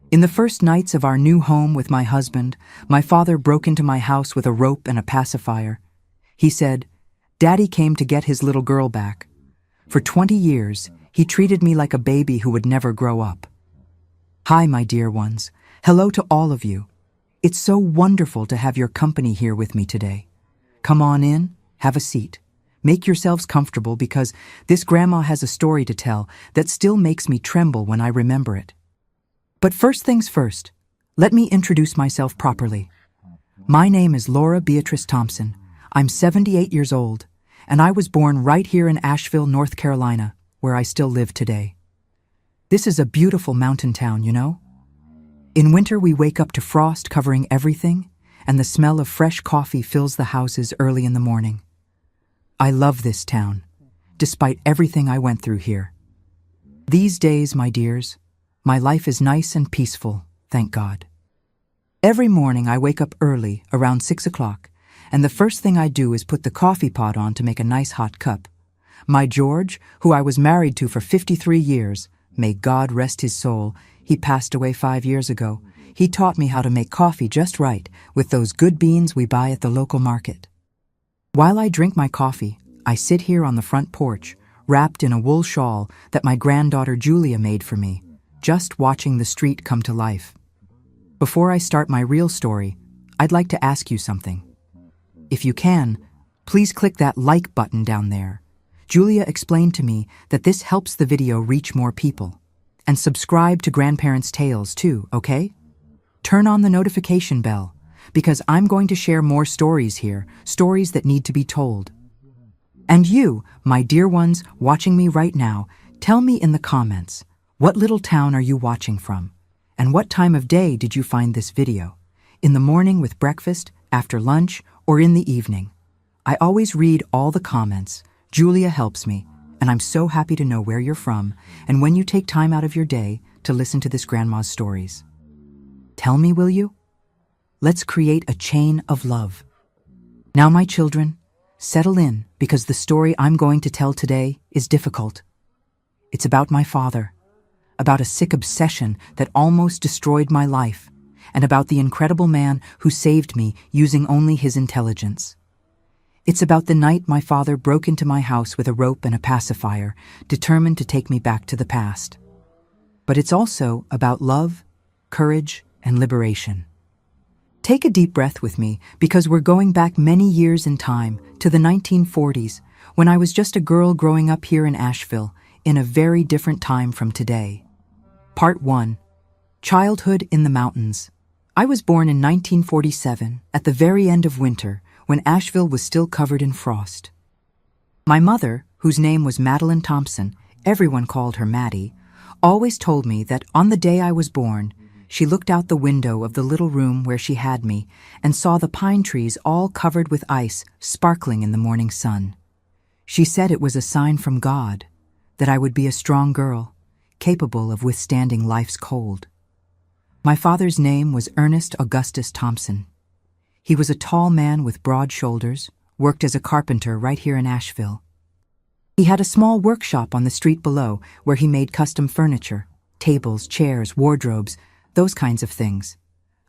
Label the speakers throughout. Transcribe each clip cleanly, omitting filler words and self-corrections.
Speaker 1: In the first nights of our new home with my husband, my father broke into my house with a rope and a pacifier. He said, "Daddy came to get his little girl back." For 20 years, he treated me like a baby who would never grow up. Hi, my dear ones. Hello to all of you. It's so wonderful to have your company here with me today. Come on in, have a seat. Make yourselves comfortable because this grandma has a story to tell that still makes me tremble when I remember it. But first things first, let me introduce myself properly. My name is Laura Beatrice Thompson. I'm 78 years old, and I was born right here in Asheville, North Carolina, where I still live today. This is a beautiful mountain town, you know? In winter, we wake up to frost covering everything, and the smell of fresh coffee fills the houses early in the morning. I love this town, despite everything I went through here. These days, my dears, my life is nice and peaceful, thank God. Every morning I wake up early, around 6 o'clock, and the first thing I do is put the coffee pot on to make a nice hot cup. My George, who I was married to for 53 years, may God rest his soul, he passed away 5 years ago. He taught me how to make coffee just right with those good beans we buy at the local market. While I drink my coffee, I sit here on the front porch, wrapped in a wool shawl that my granddaughter Julia made for me, just watching the street come to life. Before I start my real story, I'd like to ask you something. If you can, please click that like button down there. Julia explained to me that this helps the video reach more people. And subscribe to Grandparents' Tales too, okay? Turn on the notification bell, because I'm going to share more stories here, stories that need to be told. And you, my dear ones watching me right now, tell me in the comments, what little town are you watching from? And what time of day did you find this video? In the morning with breakfast, after lunch, or in the evening? I always read all the comments. Julia helps me, and I'm so happy to know where you're from and when you take time out of your day to listen to this grandma's stories. Tell me, will you? Let's create a chain of love. Now, my children, settle in because the story I'm going to tell today is difficult. It's about my father, about a sick obsession that almost destroyed my life, and about the incredible man who saved me using only his intelligence. It's about the night my father broke into my house with a rope and a pacifier, determined to take me back to the past. But it's also about love, courage, and liberation. Take a deep breath with me because we're going back many years in time to the 1940s, when I was just a girl growing up here in Asheville, in a very different time from today. Part 1. Childhood in the Mountains. I was born in 1947, at the very end of winter, when Asheville was still covered in frost. My mother, whose name was Madeline Thompson, everyone called her Maddie, always told me that on the day I was born, she looked out the window of the little room where she had me and saw the pine trees all covered with ice, sparkling in the morning sun. She said it was a sign from God that I would be a strong girl, capable of withstanding life's cold. My father's name was Ernest Augustus Thompson. He was a tall man with broad shoulders, worked as a carpenter right here in Asheville. He had a small workshop on the street below where he made custom furniture, tables, chairs, wardrobes, those kinds of things.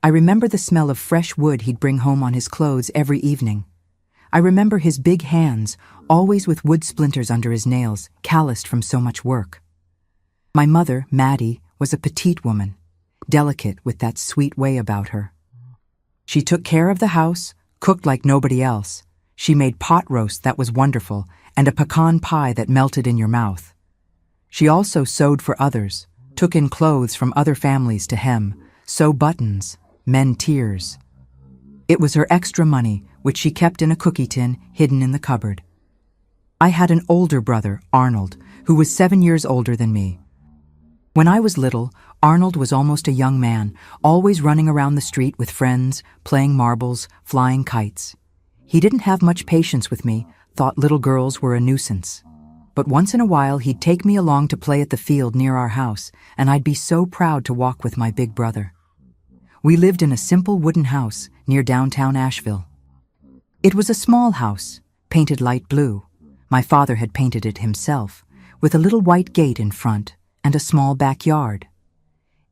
Speaker 1: I remember the smell of fresh wood he'd bring home on his clothes every evening. I remember his big hands, always with wood splinters under his nails, calloused from so much work. My mother, Maddie, was a petite woman, delicate with that sweet way about her. She took care of the house, cooked like nobody else. She made pot roast that was wonderful, and a pecan pie that melted in your mouth. She also sewed for others, took in clothes from other families to hem, sew buttons, mend tears. It was her extra money, which she kept in a cookie tin hidden in the cupboard. I had an older brother, Arnold, who was 7 years older than me. When I was little, Arnold was almost a young man, always running around the street with friends, playing marbles, flying kites. He didn't have much patience with me, thought little girls were a nuisance. But once in a while he'd take me along to play at the field near our house, and I'd be so proud to walk with my big brother. We lived in a simple wooden house near downtown Asheville. It was a small house, painted light blue. My father had painted it himself, with a little white gate in front and a small backyard.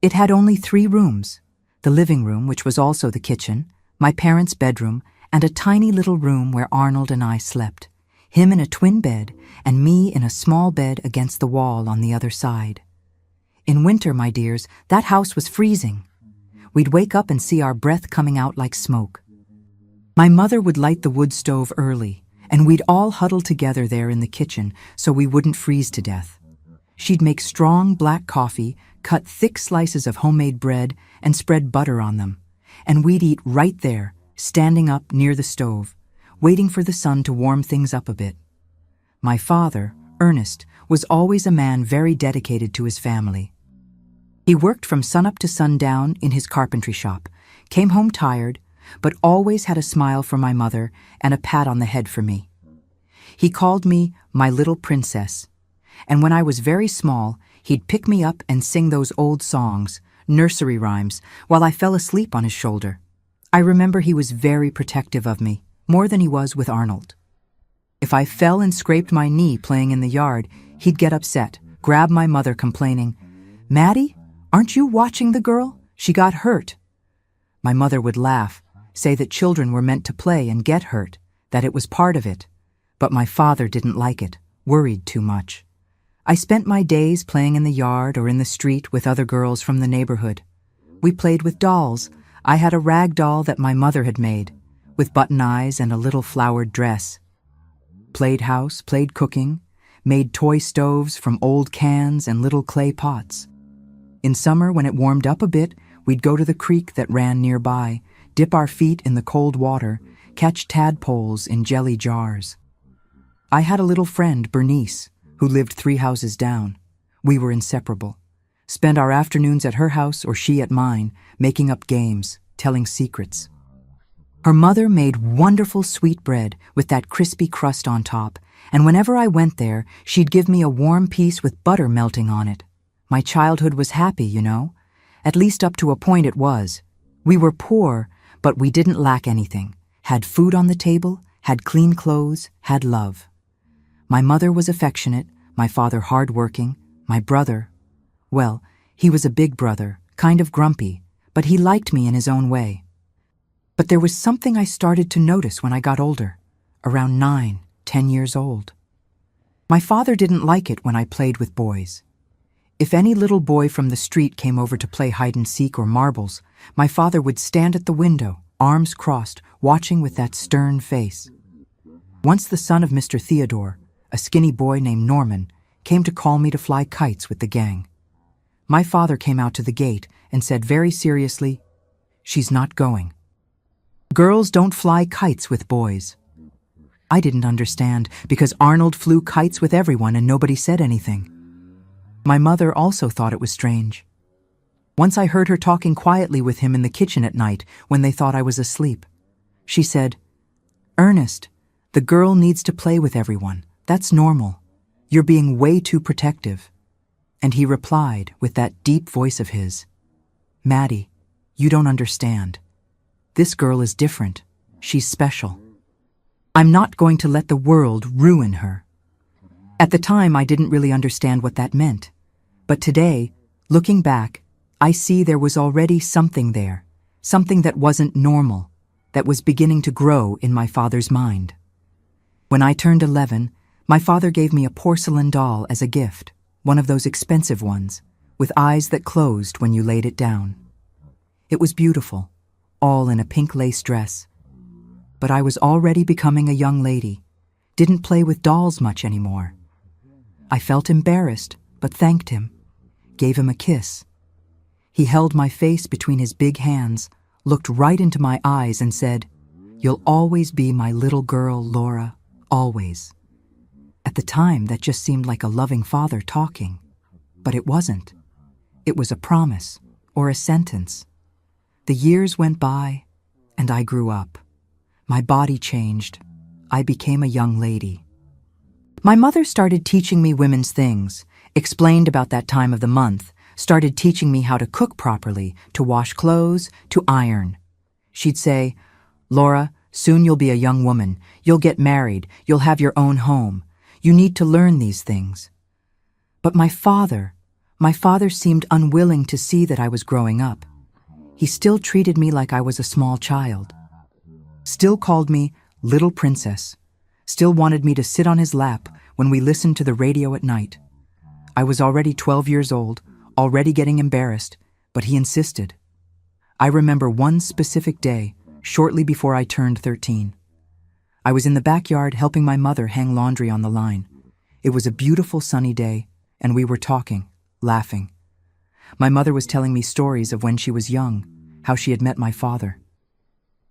Speaker 1: It had only 3 rooms: the living room, which was also the kitchen, my parents' bedroom, and a tiny little room where Arnold and I slept, him in a twin bed and me in a small bed against the wall on the other side. In winter, my dears, that house was freezing. We'd wake up and see our breath coming out like smoke. My mother would light the wood stove early, and we'd all huddle together there in the kitchen so we wouldn't freeze to death. She'd make strong black coffee, cut thick slices of homemade bread, and spread butter on them, and we'd eat right there, standing up near the stove, waiting for the sun to warm things up a bit. My father, Ernest, was always a man very dedicated to his family. He worked from sunup to sundown in his carpentry shop, came home tired, but always had a smile for my mother and a pat on the head for me. He called me my little princess, and when I was very small, he'd pick me up and sing those old songs, nursery rhymes, while I fell asleep on his shoulder. I remember he was very protective of me, more than he was with Arnold. If I fell and scraped my knee playing in the yard, he'd get upset, grab my mother complaining, "Maddie, aren't you watching the girl? She got hurt." My mother would laugh, say that children were meant to play and get hurt, that it was part of it. But my father didn't like it, worried too much. I spent my days playing in the yard or in the street with other girls from the neighborhood. We played with dolls. I had a rag doll that my mother had made, with button eyes and a little flowered dress. Played house, played cooking, made toy stoves from old cans and little clay pots. In summer, when it warmed up a bit, we'd go to the creek that ran nearby, dip our feet in the cold water, catch tadpoles in jelly jars. I had a little friend, Bernice, who lived 3 houses down. We were inseparable. Spent our afternoons at her house or she at mine, making up games, telling secrets. Her mother made wonderful sweet bread with that crispy crust on top, and whenever I went there, she'd give me a warm piece with butter melting on it. My childhood was happy, you know. At least up to a point it was. We were poor, but we didn't lack anything. Had food on the table, had clean clothes, had love. My mother was affectionate, my father hard-working, my brother, well, he was a big brother, kind of grumpy, but he liked me in his own way. But there was something I started to notice when I got older, around 9, 10 years old. My father didn't like it when I played with boys. If any little boy from the street came over to play hide-and-seek or marbles, my father would stand at the window, arms crossed, watching with that stern face. Once the son of Mr. Theodore, a skinny boy named Norman, came to call me to fly kites with the gang. My father came out to the gate and said very seriously, "She's not going. Girls don't fly kites with boys." I didn't understand because Arnold flew kites with everyone and nobody said anything. My mother also thought it was strange. Once I heard her talking quietly with him in the kitchen at night when they thought I was asleep. She said, "Ernest, the girl needs to play with everyone. That's normal. You're being way too protective." And he replied with that deep voice of his, "Maddie, you don't understand. This girl is different. She's special. I'm not going to let the world ruin her." At the time, I didn't really understand what that meant. But today, looking back, I see there was already something there, something that wasn't normal, that was beginning to grow in my father's mind. When I turned 11, my father gave me a porcelain doll as a gift, one of those expensive ones, with eyes that closed when you laid it down. It was beautiful, all in a pink lace dress. But I was already becoming a young lady, didn't play with dolls much anymore. I felt embarrassed, but thanked him, gave him a kiss. He held my face between his big hands, looked right into my eyes and said, "You'll always be my little girl, Laura, always." At the time, that just seemed like a loving father talking. But it wasn't. It was a promise, or a sentence. The years went by, and I grew up. My body changed. I became a young lady. My mother started teaching me women's things, explained about that time of the month, started teaching me how to cook properly, to wash clothes, to iron. She'd say, "Laura, soon you'll be a young woman. You'll get married. You'll have your own home. You need to learn these things." But my father, My father seemed unwilling to see that I was growing up. He still treated me like I was a small child. Still called me little princess. Still wanted me to sit on his lap when we listened to the radio at night. I was already 12 years old, already getting embarrassed, but he insisted. I remember one specific day, shortly before I turned 13. I was in the backyard helping my mother hang laundry on the line. It was a beautiful sunny day, and we were talking, laughing. My mother was telling me stories of when she was young, how she had met my father.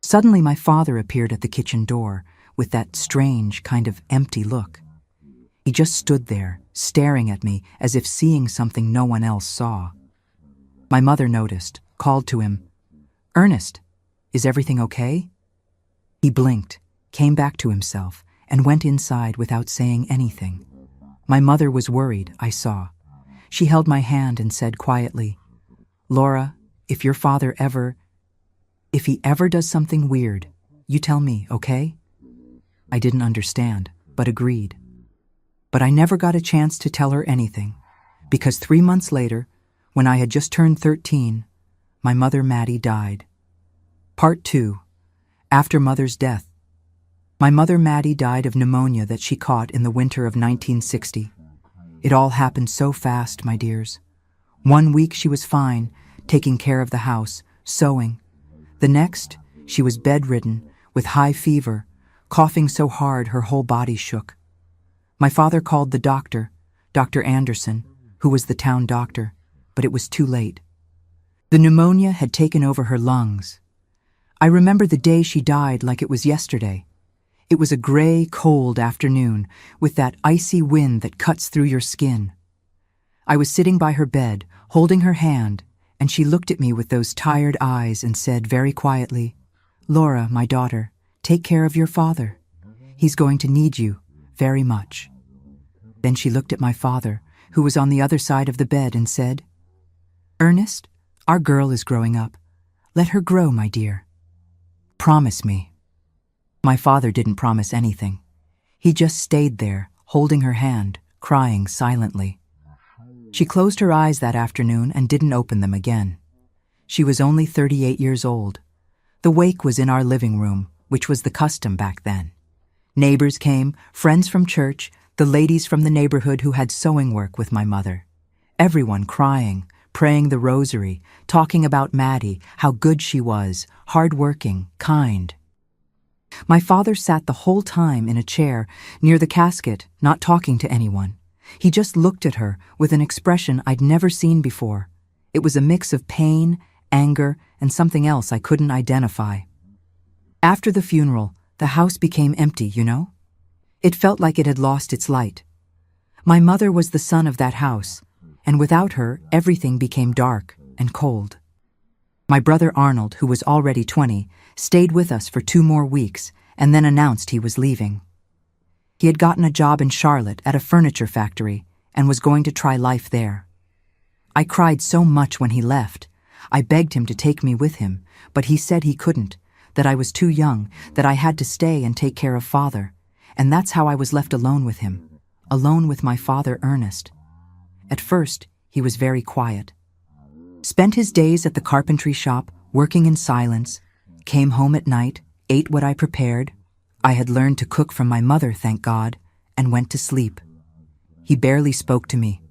Speaker 1: Suddenly my father appeared at the kitchen door with that strange kind of empty look. He just stood there, staring at me as if seeing something no one else saw. My mother noticed, called to him, "Ernest, is everything okay?" He blinked, came back to himself, and went inside without saying anything. My mother was worried, I saw. She held my hand and said quietly, "Laura, if your father if he ever does something weird, you tell me, okay?" I didn't understand, but agreed. But I never got a chance to tell her anything, because 3 months later, when I had just turned 13, my mother Maddie died. Part 2. After Mother's death. My mother Maddie died of pneumonia that she caught in the winter of 1960. It all happened so fast, my dears. 1 week she was fine, taking care of the house, sewing. The next, she was bedridden, with high fever, coughing so hard her whole body shook. My father called the doctor, Dr. Anderson, who was the town doctor, but it was too late. The pneumonia had taken over her lungs. I remember the day she died like it was yesterday. It was a gray, cold afternoon, with that icy wind that cuts through your skin. I was sitting by her bed, holding her hand, and she looked at me with those tired eyes and said very quietly, "Laura, my daughter, take care of your father. He's going to need you very much." Then she looked at my father, who was on the other side of the bed, and said, "Ernest, our girl is growing up. Let her grow, my dear. Promise me." My father didn't promise anything. He just stayed there, holding her hand, crying silently. She closed her eyes that afternoon and didn't open them again. She was only 38 years old. The wake was in our living room, which was the custom back then. Neighbors came, friends from church, the ladies from the neighborhood who had sewing work with my mother. Everyone crying, praying the rosary, talking about Maddie, how good she was, hard-working, kind. My father sat the whole time in a chair near the casket, not talking to anyone. He just looked at her with an expression I'd never seen before. It was a mix of pain, anger, and something else I couldn't identify. After the funeral, the house became empty, you know? It felt like it had lost its light. My mother was the sun of that house, and without her, everything became dark and cold. My brother Arnold, who was already 20, stayed with us for 2 more weeks and then announced he was leaving. He had gotten a job in Charlotte at a furniture factory and was going to try life there. I cried so much when he left. I begged him to take me with him, but he said he couldn't, that I was too young, that I had to stay and take care of Father, and that's how I was left alone with him, alone with my father Ernest. At first, he was very quiet. Spent his days at the carpentry shop, working in silence, came home at night, ate what I prepared. I had learned to cook from my mother, thank God, and went to sleep. He barely spoke to me.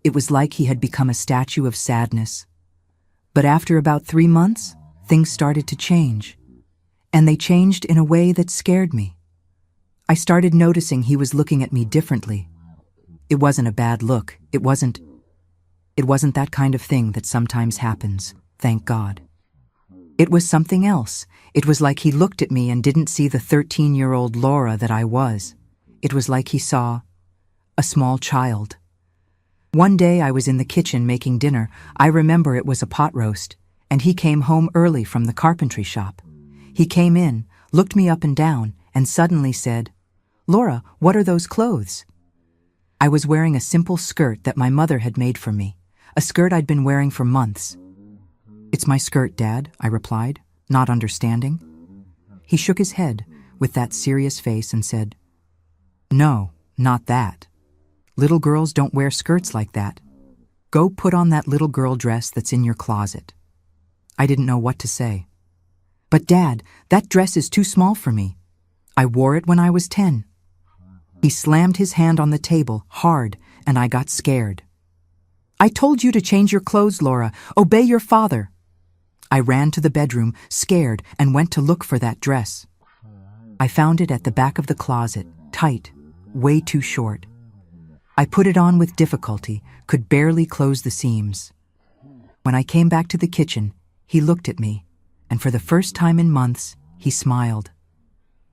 Speaker 1: It was like he had become a statue of sadness. But after about 3 months, things started to change. And they changed in a way that scared me. I started noticing he was looking at me differently. It wasn't a bad look. It wasn't that kind of thing that sometimes happens, thank God. It was something else. It was like he looked at me and didn't see the 13-year-old Laura that I was. It was like he saw a small child. One day I was in the kitchen making dinner. I remember it was a pot roast, and he came home early from the carpentry shop. He came in, looked me up and down, and suddenly said, "Laura, what are those clothes?" I was wearing a simple skirt that my mother had made for me, a skirt I'd been wearing for months. "It's my skirt, Dad," I replied, not understanding. He shook his head with that serious face and said, "No, not that. Little girls don't wear skirts like that." Go put on that little girl dress that's in your closet. I didn't know what to say. But Dad, that dress is too small for me. I wore it when I was 10. He slammed his hand on the table hard, and I got scared. I told you to change your clothes, Laura. Obey your father. I ran to the bedroom, scared, and went to look for that dress. I found it at the back of the closet, tight, way too short. I put it on with difficulty, could barely close the seams. When I came back to the kitchen, he looked at me, and for the first time in months, he smiled.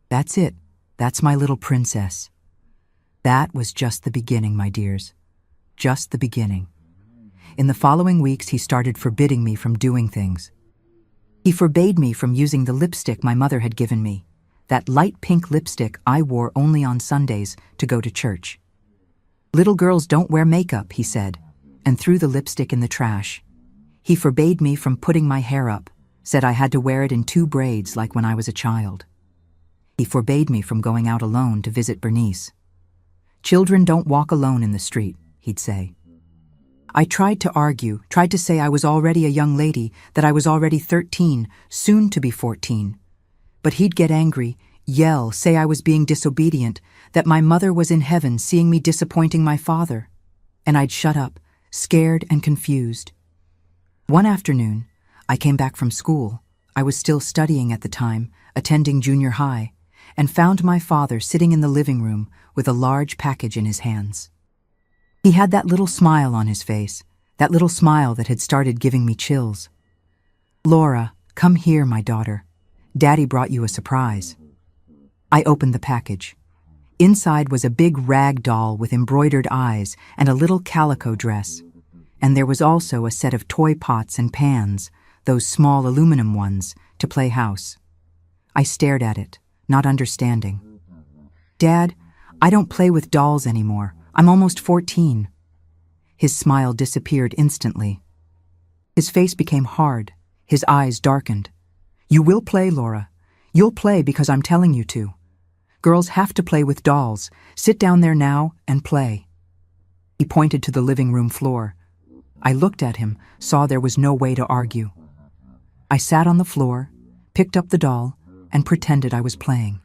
Speaker 1: That's it. That's my little princess. That was just the beginning, my dears. Just the beginning. In the following weeks, he started forbidding me from doing things. He forbade me from using the lipstick my mother had given me, that light pink lipstick I wore only on Sundays to go to church. Little girls don't wear makeup, he said, and threw the lipstick in the trash. He forbade me from putting my hair up, said I had to wear it in 2 braids like when I was a child. He forbade me from going out alone to visit Bernice. Children don't walk alone in the street, he'd say. I tried to argue, tried to say I was already a young lady, that I was already 13, soon to be 14. But he'd get angry, yell, say I was being disobedient, that my mother was in heaven seeing me disappointing my father. And I'd shut up, scared and confused. One afternoon, I came back from school. I was still studying at the time, attending junior high, and found my father sitting in the living room with a large package in his hands. He had that little smile on his face, that little smile that had started giving me chills. Laura, come here, my daughter. Daddy brought you a surprise. I opened the package. Inside was a big rag doll with embroidered eyes and a little calico dress. And there was also a set of toy pots and pans, those small aluminum ones, to play house. I stared at it, not understanding. Dad, I don't play with dolls anymore. I'm almost 14. His smile disappeared instantly. His face became hard. His eyes darkened. You will play, Laura. You'll play because I'm telling you to. Girls have to play with dolls. Sit down there now and play. He pointed to the living room floor. I looked at him, saw there was no way to argue. I sat on the floor, picked up the doll, and pretended I was playing.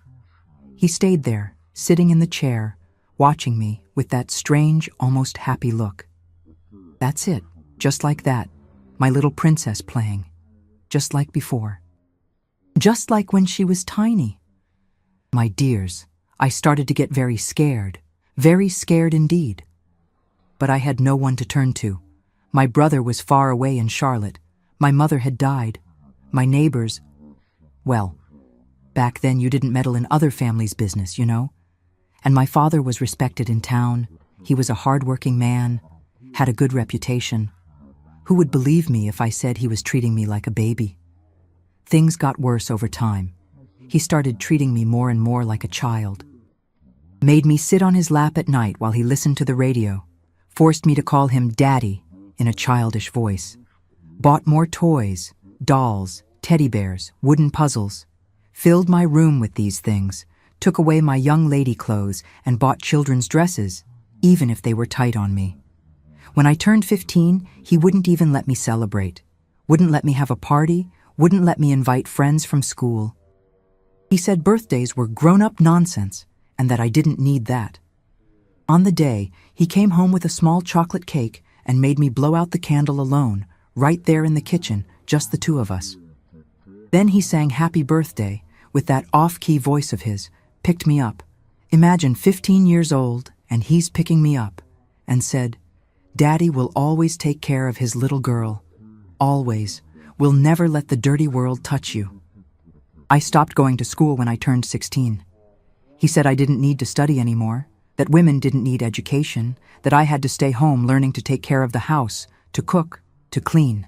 Speaker 1: He stayed there, sitting in the chair, watching me with that strange, almost happy look. That's it, just like that, my little princess playing, just like before. Just like when she was tiny. My dears, I started to get very scared indeed. But I had no one to turn to. My brother was far away in Charlotte. My mother had died. My neighbors, well, back then you didn't meddle in other families' business, you know. And my father was respected in town. He was a hard-working man, had a good reputation. Who would believe me if I said he was treating me like a baby? Things got worse over time. He started treating me more and more like a child. Made me sit on his lap at night while he listened to the radio. Forced me to call him Daddy in a childish voice. Bought more toys, dolls, teddy bears, wooden puzzles. Filled my room with these things. Took away my young lady clothes and bought children's dresses, even if they were tight on me. When I turned 15, he wouldn't even let me celebrate. Wouldn't let me have a party, wouldn't let me invite friends from school. He said birthdays were grown-up nonsense and that I didn't need that. On the day, he came home with a small chocolate cake and made me blow out the candle alone, right there in the kitchen, just the 2 of us. Then he sang Happy Birthday with that off-key voice of his, picked me up. Imagine 15 years old and he's picking me up and said, Daddy will always take care of his little girl. Always. Will never let the dirty world touch you. I stopped going to school when I turned 16. He said I didn't need to study anymore, that women didn't need education, that I had to stay home learning to take care of the house, to cook, to clean.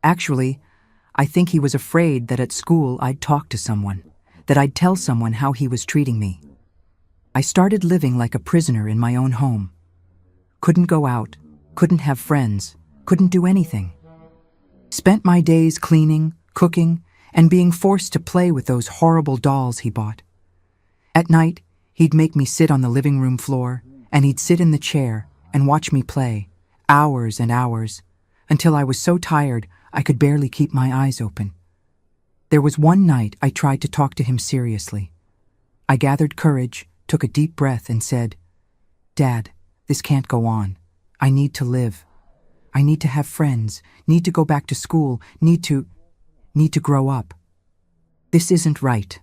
Speaker 1: Actually, I think he was afraid that at school I'd talk to someone, that I'd tell someone how he was treating me. I started living like a prisoner in my own home. Couldn't go out, couldn't have friends, couldn't do anything. Spent my days cleaning, cooking, and being forced to play with those horrible dolls he bought. At night, he'd make me sit on the living room floor, and he'd sit in the chair and watch me play, hours and hours, until I was so tired I could barely keep my eyes open. There was one night I tried to talk to him seriously. I gathered courage, took a deep breath, and said, "Dad, this can't go on. I need to live. I need to have friends, need to go back to school, need to grow up. This isn't right."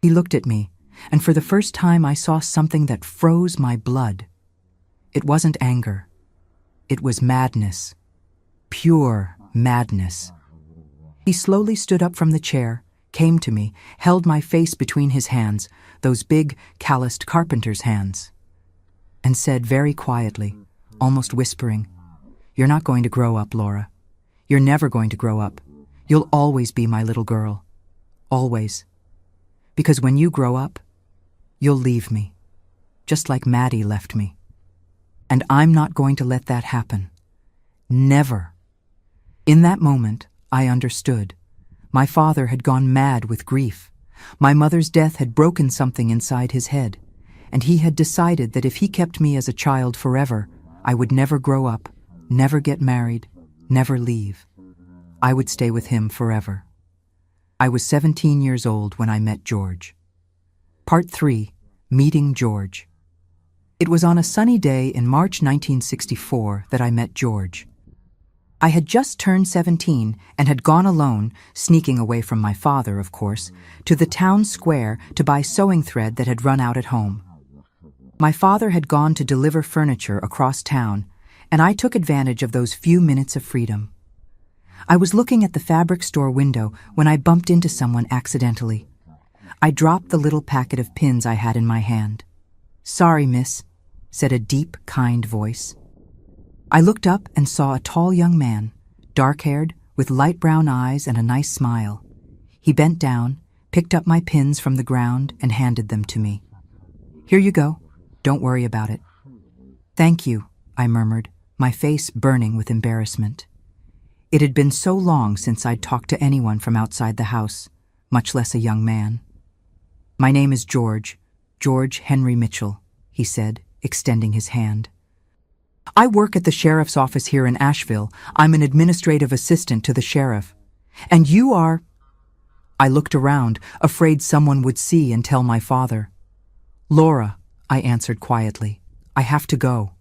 Speaker 1: He looked at me, and for the first time I saw something that froze my blood. It wasn't anger. It was madness. Pure madness. He slowly stood up from the chair, came to me, held my face between his hands, those big, calloused carpenter's hands, and said very quietly, almost whispering, "You're not going to grow up, Laura. You're never going to grow up. You'll always be my little girl. Always. Because when you grow up, you'll leave me, just like Maddie left me. And I'm not going to let that happen. Never." In that moment, I understood. My father had gone mad with grief. My mother's death had broken something inside his head, and he had decided that if he kept me as a child forever, I would never grow up, never get married, never leave. I would stay with him forever. I was 17 years old when I met George. Part 3. Meeting George. It was on a sunny day in March 1964 that I met George. I had just turned 17 and had gone alone, sneaking away from my father, of course, to the town square to buy sewing thread that had run out at home. My father had gone to deliver furniture across town, and I took advantage of those few minutes of freedom. I was looking at the fabric store window when I bumped into someone accidentally. I dropped the little packet of pins I had in my hand. "Sorry, miss," said a deep, kind voice. I looked up and saw a tall young man, dark-haired, with light brown eyes and a nice smile. He bent down, picked up my pins from the ground, and handed them to me. "Here you go. Don't worry about it." "Thank you," I murmured, my face burning with embarrassment. It had been so long since I'd talked to anyone from outside the house, much less a young man. "My name is George Henry Mitchell," he said, extending his hand. "I work at the sheriff's office here in Asheville. I'm an administrative assistant to the sheriff. And you are—" I looked around, afraid someone would see and tell my father. "Laura," I answered quietly. "I have to go."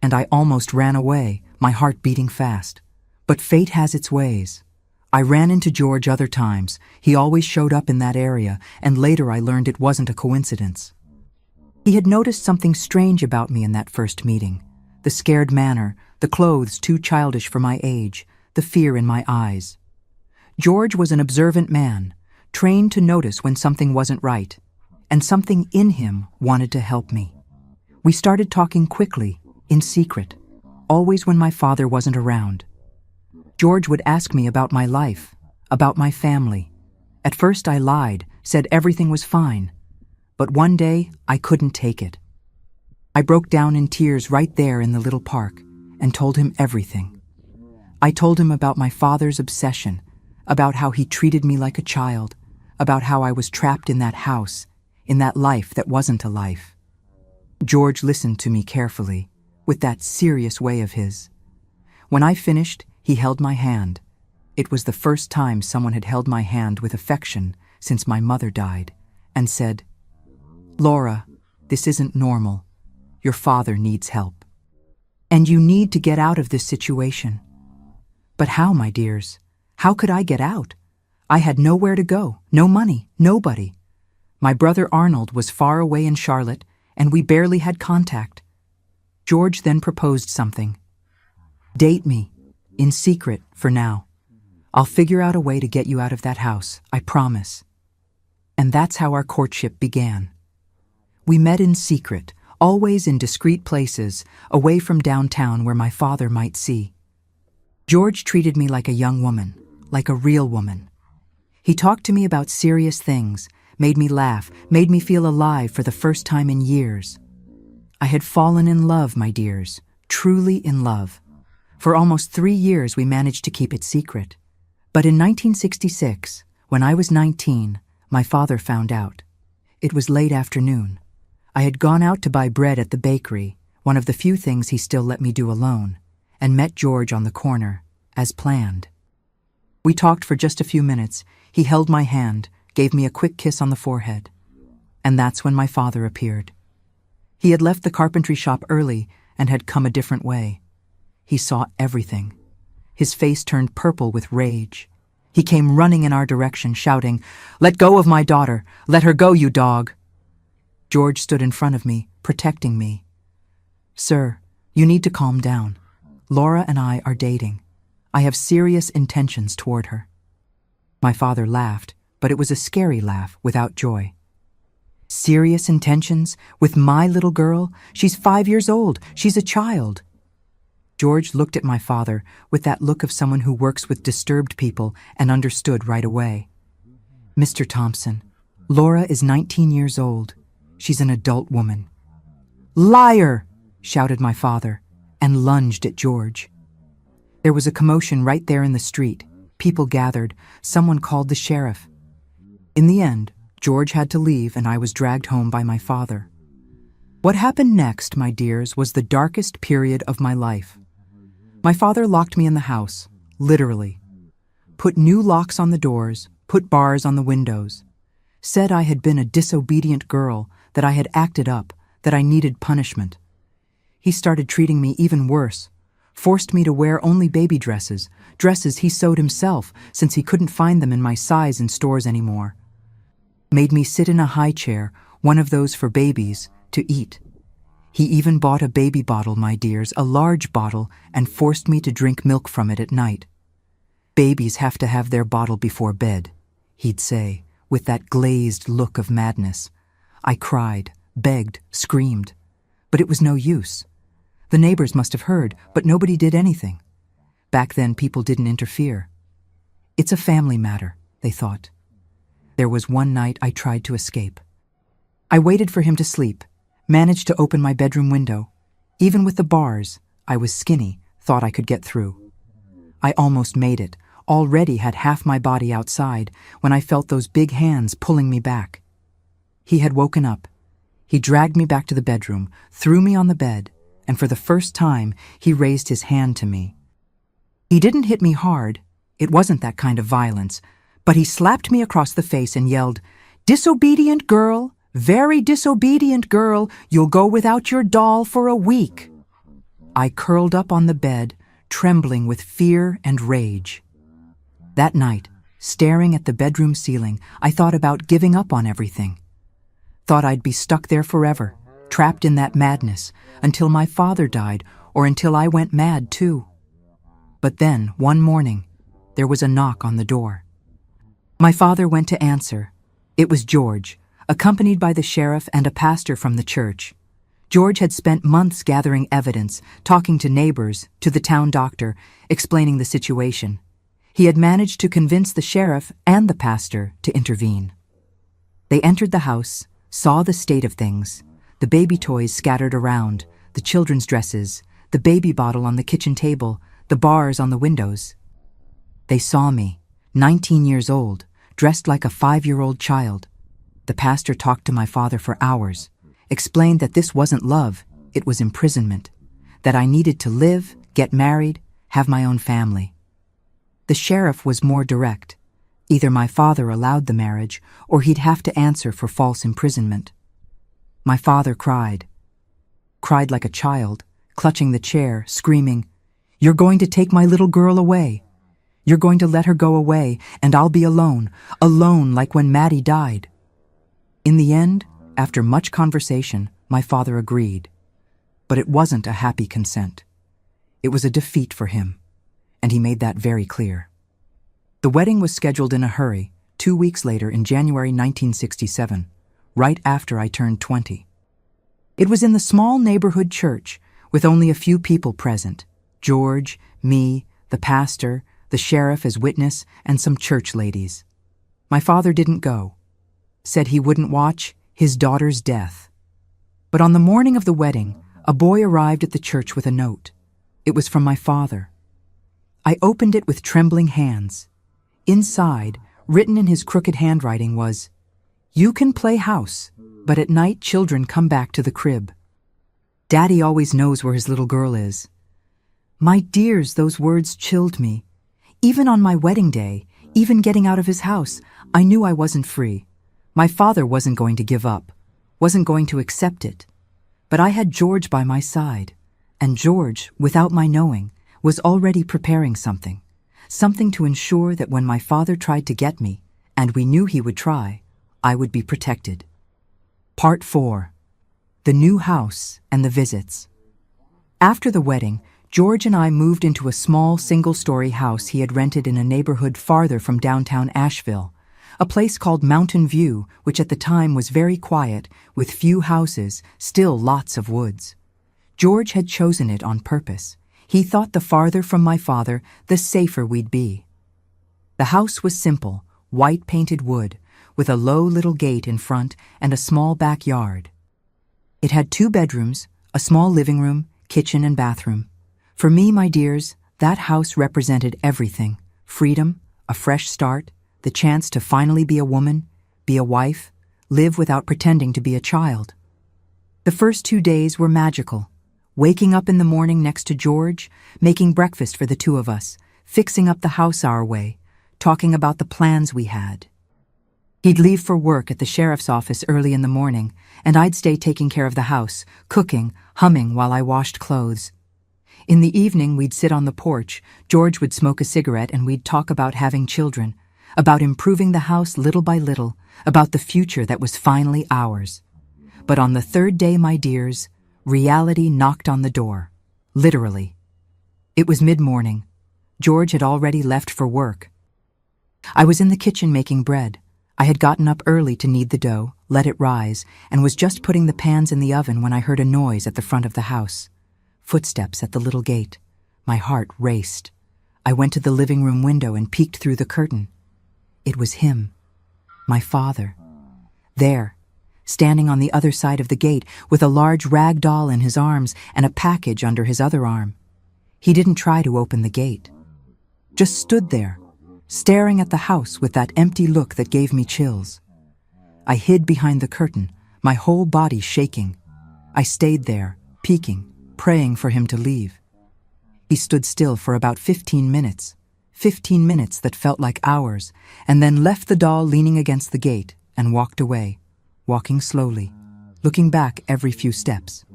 Speaker 1: And I almost ran away, my heart beating fast. But fate has its ways. I ran into George other times. He always showed up in that area, and later I learned it wasn't a coincidence. He had noticed something strange about me in that first meeting. The scared manner, the clothes too childish for my age, the fear in my eyes. George was an observant man, trained to notice when something wasn't right, and something in him wanted to help me. We started talking quickly, in secret, always when my father wasn't around. George would ask me about my life, about my family. At first I lied, said everything was fine. But one day I couldn't take it. I broke down in tears right there in the little park and told him everything. I told him about my father's obsession, about how he treated me like a child, about how I was trapped in that house, in that life that wasn't a life. George listened to me carefully, with that serious way of his. When I finished, he held my hand. It was the first time someone had held my hand with affection since my mother died, and said, "Laura, this isn't normal. Your father needs help. And you need to get out of this situation." But how, my dears? How could I get out? I had nowhere to go, no money, nobody. My brother Arnold was far away in Charlotte, and we barely had contact. George then proposed something. "Date me, in secret, for now. I'll figure out a way to get you out of that house, I promise." And that's how our courtship began. We met in secret, always in discreet places, away from downtown where my father might see. George treated me like a young woman, like a real woman. He talked to me about serious things, made me laugh, made me feel alive for the first time in years. I had fallen in love, my dears, truly in love. For almost 3 years we managed to keep it secret. But in 1966, when I was 19, my father found out. It was late afternoon. I had gone out to buy bread at the bakery one of the few things he still let me do alone, and met George on the corner, as planned. We talked for just a few minutes. He held my hand, gave me a quick kiss on the forehead. And that's when my father appeared. He had left the carpentry shop early and had come a different way. He saw everything. His face turned purple with rage. He came running in our direction, shouting, "Let go of my daughter! Let her go, you dog!" George stood in front of me, protecting me. "Sir, you need to calm down. Laura and I are dating. I have serious intentions toward her." My father laughed, but it was a scary laugh without joy. "Serious intentions? With my little girl? She's 5 years old. She's a child." George looked at my father with that look of someone who works with disturbed people and understood right away. "Mr. Thompson, Laura is 19 years old. She's an adult woman." "Liar!" shouted my father, and lunged at George. There was a commotion right there in the street. People gathered. Someone called the sheriff. In the end, George had to leave and I was dragged home by my father. What happened next, my dears, was the darkest period of my life. My father locked me in the house, literally. Put new locks on the doors, put bars on the windows. Said I had been a disobedient girl, that I had acted up, that I needed punishment. He started treating me even worse. Forced me to wear only baby dresses, dresses he sewed himself since he couldn't find them in my size in stores anymore. Made me sit in a high chair, one of those for babies, to eat. He even bought a baby bottle, my dears, a large bottle, and forced me to drink milk from it at night. "Babies have to have their bottle before bed," he'd say, with that glazed look of madness. I cried, begged, screamed. But it was no use. The neighbors must have heard, but nobody did anything. Back then, people didn't interfere. It's a family matter, they thought. There was one night I tried to escape. I waited for him to sleep, managed to open my bedroom window. Even with the bars, I was skinny, thought I could get through. I almost made it, already had half my body outside, when I felt those big hands pulling me back. He had woken up. He dragged me back to the bedroom, threw me on the bed, and for the first time, he raised his hand to me. He didn't hit me hard. It wasn't that kind of violence. But he slapped me across the face and yelled, "Disobedient girl, very disobedient girl, you'll go without your doll for a week." I curled up on the bed, trembling with fear and rage. That night, staring at the bedroom ceiling, I thought about giving up on everything. Thought I'd be stuck there forever, trapped in that madness, until my father died or until I went mad too. But then, one morning, there was a knock on the door. My father went to answer. It was George, accompanied by the sheriff and a pastor from the church. George had spent months gathering evidence, talking to neighbors, to the town doctor, explaining the situation. He had managed to convince the sheriff and the pastor to intervene. They entered the house, saw the state of things, the baby toys scattered around, the children's dresses, the baby bottle on the kitchen table, the bars on the windows. They saw me, 19 years old, dressed like a 5-year-old child. The pastor talked to my father for hours, explained that this wasn't love, it was imprisonment, that I needed to live, get married, have my own family. The sheriff was more direct. Either my father allowed the marriage, or he'd have to answer for false imprisonment. My father cried like a child, clutching the chair, screaming, "You're going to take my little girl away. You're going to let her go away, and I'll be alone, alone like when Maddie died." In the end, after much conversation, my father agreed. But it wasn't a happy consent. It was a defeat for him, and he made that very clear. The wedding was scheduled in a hurry, 2 weeks later in January 1967, right after I turned 20. It was in the small neighborhood church, with only a few people present: George, me, the pastor, the sheriff as witness, and some church ladies. My father didn't go. Said he wouldn't watch his daughter's death. But on the morning of the wedding, a boy arrived at the church with a note. It was from my father. I opened it with trembling hands. Inside, written in his crooked handwriting, was, "You can play house, but at night children come back to the crib." Daddy always knows where his little girl is. My dears, those words chilled me. Even on my wedding day, even getting out of his house, I knew I wasn't free. My father wasn't going to give up, wasn't going to accept it. But I had George by my side, and George, without my knowing, was already preparing something to ensure that when my father tried to get me, and we knew he would try, I would be protected. Part 4. The New House and the Visits. After the wedding, George and I moved into a small single-story house he had rented in a neighborhood farther from downtown Asheville, a place called Mountain View, which at the time was very quiet, with few houses, still lots of woods. George had chosen it on purpose. He thought the farther from my father, the safer we'd be. The house was simple, white-painted wood, with a low little gate in front and a small backyard. It had 2 bedrooms, a small living room, kitchen and bathroom. For me, my dears, that house represented everything: freedom, a fresh start, the chance to finally be a woman, be a wife, live without pretending to be a child. The first 2 days were magical. Waking up in the morning next to George, making breakfast for the 2 of us, fixing up the house our way, talking about the plans we had. He'd leave for work at the sheriff's office early in the morning, and I'd stay taking care of the house, cooking, humming while I washed clothes. In the evening, we'd sit on the porch, George would smoke a cigarette, and we'd talk about having children, about improving the house little by little, about the future that was finally ours. But on the 3rd day, my dears, reality knocked on the door. Literally. It was mid-morning. George had already left for work. I was in the kitchen making bread. I had gotten up early to knead the dough, let it rise, and was just putting the pans in the oven when I heard a noise at the front of the house. Footsteps at the little gate. My heart raced. I went to the living room window and peeked through the curtain. It was him, my father. There, standing on the other side of the gate with a large rag doll in his arms and a package under his other arm. He didn't try to open the gate. Just stood there, staring at the house with that empty look that gave me chills. I hid behind the curtain, my whole body shaking. I stayed there, peeking, praying for him to leave. He stood still for about 15 minutes that felt like hours, and then left the doll leaning against the gate and walked away, walking slowly, looking back every few steps.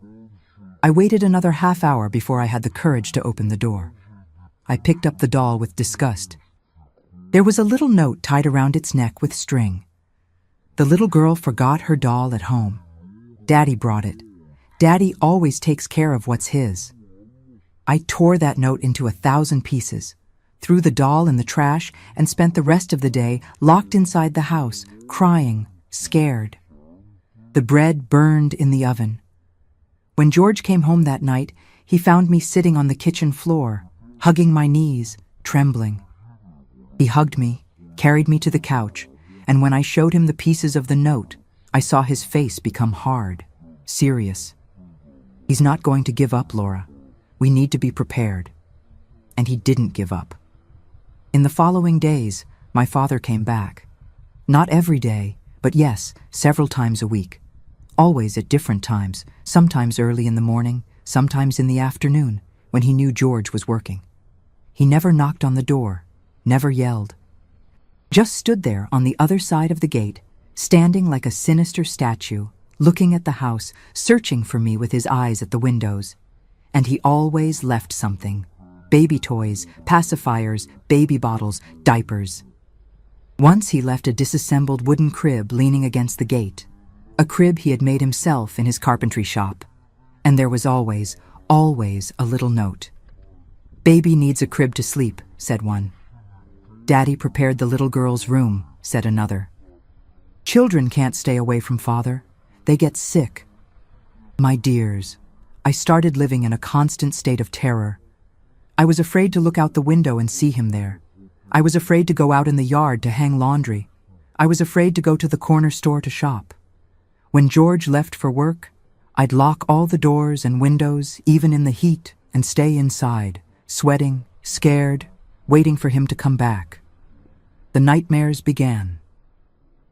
Speaker 1: I waited another half hour before I had the courage to open the door. I picked up the doll with disgust. There was a little note tied around its neck with string. The little girl forgot her doll at home. Daddy brought it. Daddy always takes care of what's his. I tore that note into 1,000 pieces, threw the doll in the trash, and spent the rest of the day locked inside the house, crying, scared. The bread burned in the oven. When George came home that night, he found me sitting on the kitchen floor, hugging my knees, trembling. He hugged me, carried me to the couch, and when I showed him the pieces of the note, I saw his face become hard, serious. He's not going to give up, Laura. We need to be prepared. And he didn't give up. In the following days, my father came back. Not every day, but yes, several times a week. Always at different times, sometimes early in the morning, sometimes in the afternoon, when he knew George was working. He never knocked on the door, never yelled. Just stood there on the other side of the gate, standing like a sinister statue, looking at the house, searching for me with his eyes at the windows. And he always left something. Baby toys, pacifiers, baby bottles, diapers. Once he left a disassembled wooden crib leaning against the gate. A crib he had made himself in his carpentry shop. And there was always a little note. Baby needs a crib to sleep, said one. Daddy prepared the little girl's room, said another. Children can't stay away from father. They get sick. My dears, I started living in a constant state of terror. I was afraid to look out the window and see him there. I was afraid to go out in the yard to hang laundry. I was afraid to go to the corner store to shop. When George left for work, I'd lock all the doors and windows, even in the heat, and stay inside, sweating, scared, waiting for him to come back. The nightmares began.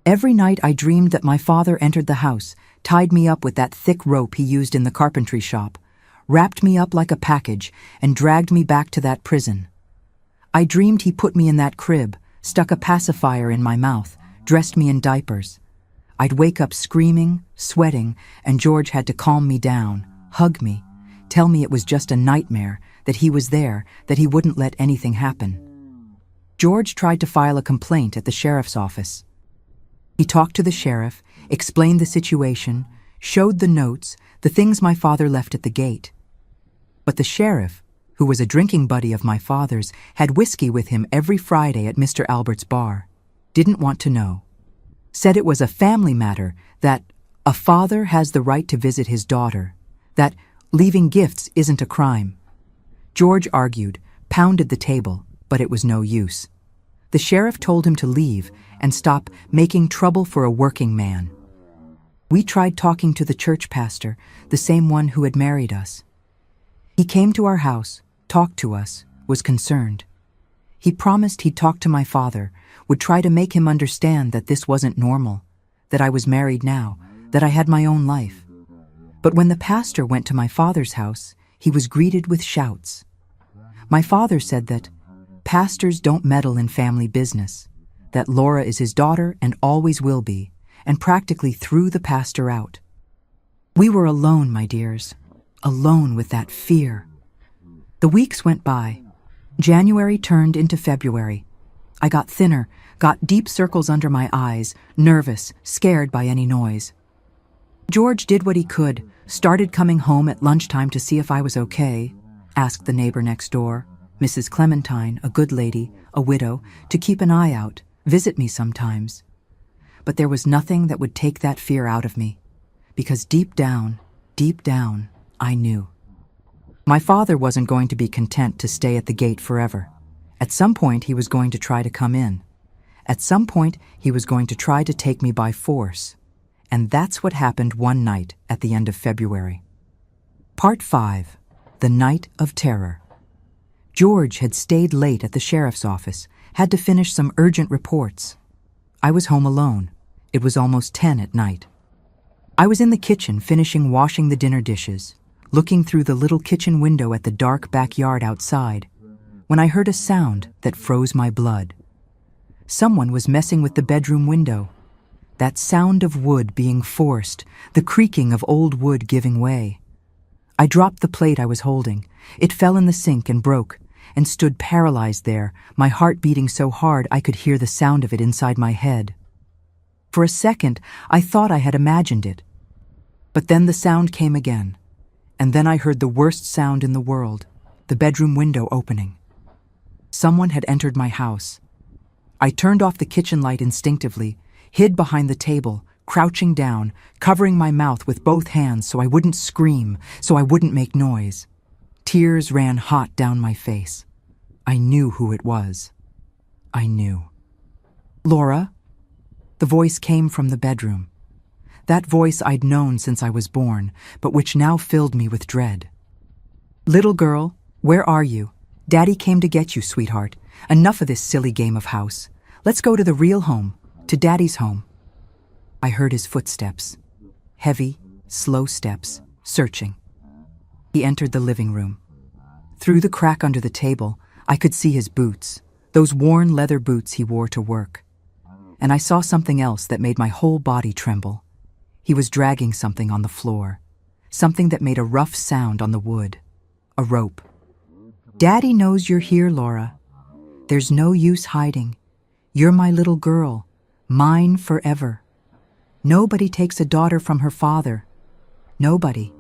Speaker 1: Every night I dreamed that my father entered the house, tied me up with that thick rope he used in the carpentry shop, wrapped me up like a package, and dragged me back to that prison. I dreamed he put me in that crib, stuck a pacifier in my mouth, dressed me in diapers. I'd wake up screaming, sweating, and George had to calm me down, hug me, tell me it was just a nightmare, that he was there, that he wouldn't let anything happen. George tried to file a complaint at the sheriff's office. He talked to the sheriff, explained the situation, showed the notes, the things my father left at the gate. But the sheriff, who was a drinking buddy of my father's, had whiskey with him every Friday at Mr. Albert's bar, didn't want to know. Said it was a family matter, that a father has the right to visit his daughter, that leaving gifts isn't a crime. George argued, pounded the table, but it was no use. The sheriff told him to leave and stop making trouble for a working man. We tried talking to the church pastor, the same one who had married us. He came to our house, talked to us, was concerned. He promised he'd talk to my father, would try to make him understand that this wasn't normal, that I was married now, that I had my own life. But when the pastor went to my father's house, he was greeted with shouts. My father said that pastors don't meddle in family business, that Laura is his daughter and always will be, and practically threw the pastor out. We were alone, my dears, alone with that fear. The weeks went by. January turned into February. I got thinner, got deep circles under my eyes, nervous, scared by any noise. George did what he could, started coming home at lunchtime to see if I was okay, asked the neighbor next door, Mrs. Clementine, a good lady, a widow, to keep an eye out, visit me sometimes. But there was nothing that would take that fear out of me, because deep down, I knew. My father wasn't going to be content to stay at the gate forever. At some point, he was going to try to come in. At some point, he was going to try to take me by force. And that's what happened one night at the end of February. Part 5. The Night of Terror. George had stayed late at the sheriff's office, had to finish some urgent reports. I was home alone. It was almost 10 at night. I was in the kitchen finishing washing the dinner dishes, looking through the little kitchen window at the dark backyard outside, when I heard a sound that froze my blood. Someone was messing with the bedroom window. That sound of wood being forced, the creaking of old wood giving way. I dropped the plate I was holding. It fell in the sink and broke, and stood paralyzed there, my heart beating so hard I could hear the sound of it inside my head. For a second, I thought I had imagined it. But then the sound came again, and then I heard the worst sound in the world, the bedroom window opening. Someone had entered my house. I turned off the kitchen light instinctively, hid behind the table, crouching down, covering my mouth with both hands so I wouldn't scream, so I wouldn't make noise. Tears ran hot down my face. I knew who it was. I knew. "Laura?" The voice came from the bedroom. That voice I'd known since I was born, but which now filled me with dread. "Little girl, where are you? Daddy came to get you, sweetheart. Enough of this silly game of house. Let's go to the real home, to Daddy's home." I heard his footsteps. Heavy, slow steps, searching. He entered the living room. Through the crack under the table, I could see his boots, those worn leather boots he wore to work. And I saw something else that made my whole body tremble. He was dragging something on the floor, something that made a rough sound on the wood. A rope. "Daddy knows you're here, Laura. There's no use hiding. You're my little girl, mine forever. Nobody takes a daughter from her father. Nobody."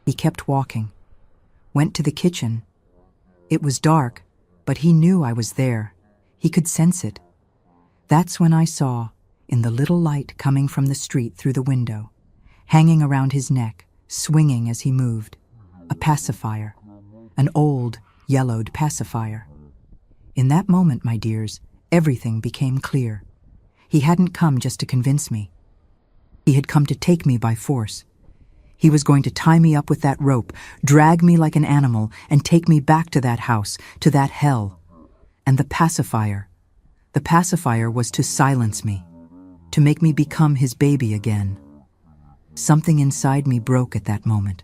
Speaker 1: He kept walking. Went to the kitchen. It was dark, but he knew I was there. He could sense it. That's when I saw, in the little light coming from the street through the window, hanging around his neck, swinging as he moved, a pacifier, an old, yellowed pacifier. In that moment, my dears, everything became clear. He hadn't come just to convince me. He had come to take me by force. He was going to tie me up with that rope, drag me like an animal, and take me back to that house, to that hell. And the pacifier was to silence me, to make me become his baby again. Something inside me broke at that moment.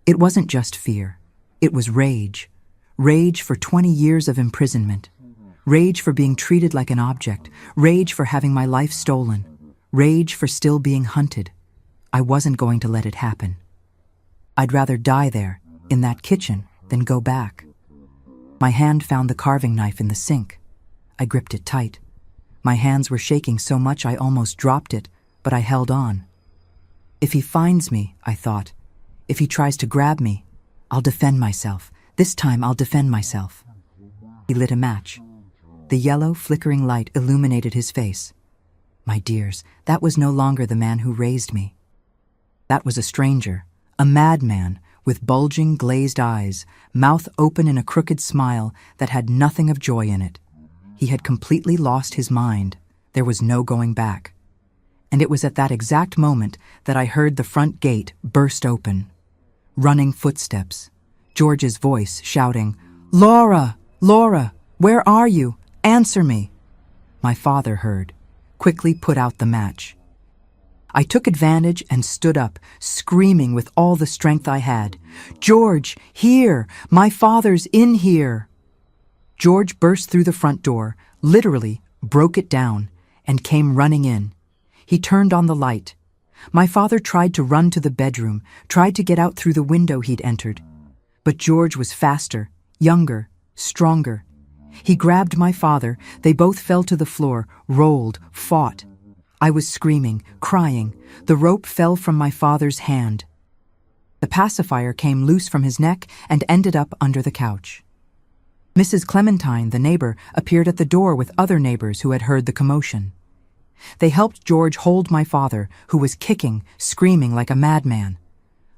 Speaker 1: It wasn't just fear. It was rage. Rage for 20 years of imprisonment. Rage for being treated like an object. Rage for having my life stolen. Rage for still being hunted. I wasn't going to let it happen. I'd rather die there, in that kitchen, than go back. My hand found the carving knife in the sink. I gripped it tight. My hands were shaking so much I almost dropped it, but I held on. If he finds me, I thought, if he tries to grab me, I'll defend myself. This time I'll defend myself. He lit a match. The yellow, flickering light illuminated his face. My dears, that was no longer the man who raised me. That was a stranger, a madman with bulging, glazed eyes, mouth open in a crooked smile that had nothing of joy in it. He had completely lost his mind. There was no going back. And it was at that exact moment that I heard the front gate burst open. Running footsteps. George's voice shouting, "Laura! Laura! Where are you? Answer me!" My father heard, quickly put out the match. I took advantage and stood up, screaming with all the strength I had. "George, here! My father's in here!" George burst through the front door, literally broke it down, and came running in. He turned on the light. My father tried to run to the bedroom, tried to get out through the window he'd entered. But George was faster, younger, stronger. He grabbed my father. They both fell to the floor, rolled, fought. I was screaming, crying. The rope fell from my father's hand. The pacifier came loose from his neck and ended up under the couch. Mrs. Clementine, the neighbor, appeared at the door with other neighbors who had heard the commotion. They helped George hold my father, who was kicking, screaming like a madman.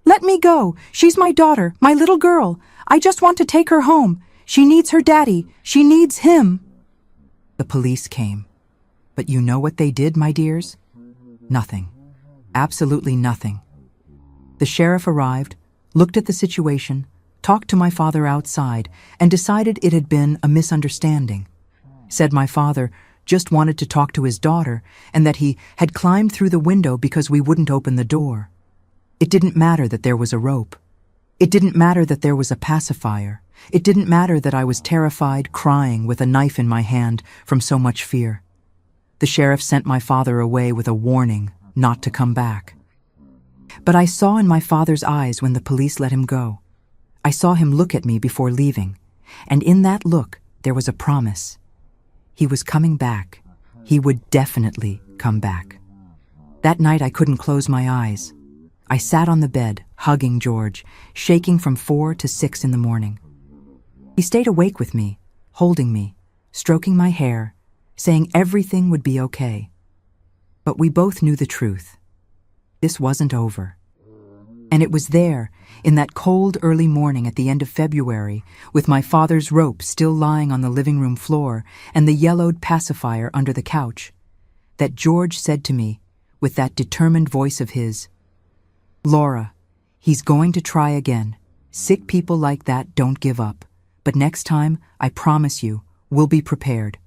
Speaker 1: "Let me go! She's my daughter, my little girl. I just want to take her home. She needs her daddy. She needs him." The police came. But you know what they did, my dears? Nothing. Absolutely nothing. The sheriff arrived, looked at the situation, talked to my father outside, and decided it had been a misunderstanding. Said my father just wanted to talk to his daughter and that he had climbed through the window because we wouldn't open the door. It didn't matter that there was a rope. It didn't matter that there was a pacifier. It didn't matter that I was terrified, crying, with a knife in my hand from so much fear. The sheriff sent my father away with a warning not to come back. But I saw in my father's eyes when the police let him go. I saw him look at me before leaving, and in that look there was a promise. He was coming back. He would definitely come back. That night I couldn't close my eyes. I sat on the bed, hugging George, shaking from 4 to 6 in the morning. He stayed awake with me, holding me, stroking my hair, saying everything would be okay. But we both knew the truth. This wasn't over. And it was there, in that cold early morning at the end of February, with my father's rope still lying on the living room floor and the yellowed pacifier under the couch, that George said to me, with that determined voice of his, "Laura, he's going to try again. Sick people like that don't give up. But next time, I promise you, we'll be prepared.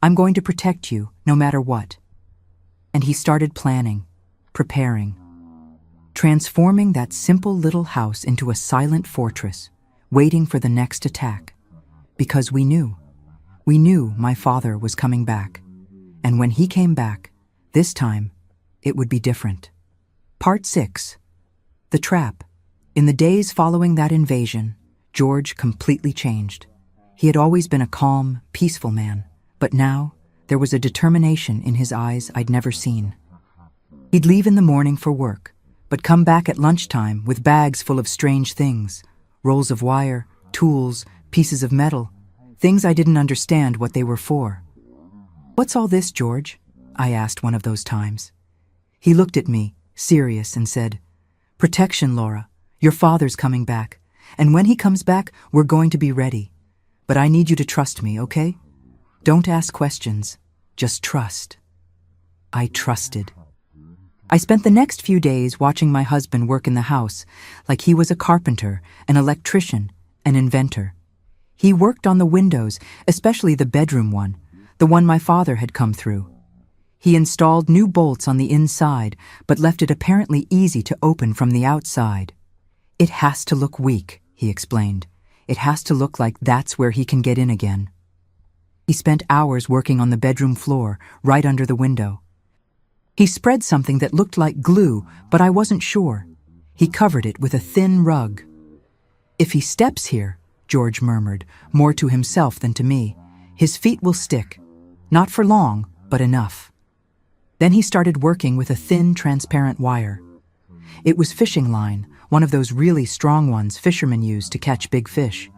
Speaker 1: I'm going to protect you, no matter what." And he started planning, preparing, transforming that simple little house into a silent fortress, waiting for the next attack. Because we knew my father was coming back. And when he came back, this time, it would be different. Part 6. The Trap. In the days following that invasion, George completely changed. He had always been a calm, peaceful man, but now there was a determination in his eyes I'd never seen. He'd leave in the morning for work, but come back at lunchtime with bags full of strange things, rolls of wire, tools, pieces of metal, things I didn't understand what they were for. "What's all this, George?" I asked one of those times. He looked at me, serious, and said, "Protection, Laura. Your father's coming back, and when he comes back, we're going to be ready. But I need you to trust me, okay? Don't ask questions, just trust." I trusted. I spent the next few days watching my husband work in the house, like he was a carpenter, an electrician, an inventor. He worked on the windows, especially the bedroom one, the one my father had come through. He installed new bolts on the inside, but left it apparently easy to open from the outside. "It has to look weak," he explained. "It has to look like that's where he can get in again." He spent hours working on the bedroom floor, right under the window. He spread something that looked like glue, but I wasn't sure. He covered it with a thin rug. "If he steps here," George murmured, more to himself than to me, "his feet will stick. Not for long, but enough." Then he started working with a thin, transparent wire. It was fishing line, one of those really strong ones fishermen use to catch big fish.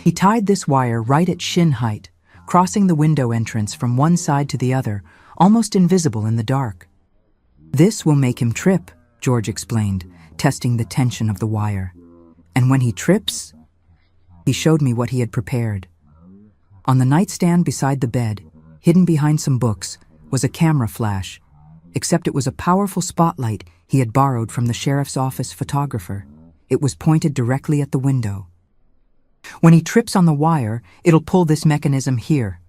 Speaker 1: He tied this wire right at shin height, crossing the window entrance from one side to the other, almost invisible in the dark. "This will make him trip," George explained, testing the tension of the wire. "And when he trips..." He showed me what he had prepared. On the nightstand beside the bed, hidden behind some books, was a camera flash, except it was a powerful spotlight he had borrowed from the sheriff's office photographer. It was pointed directly at the window. "When he trips on the wire, it'll pull this mechanism here."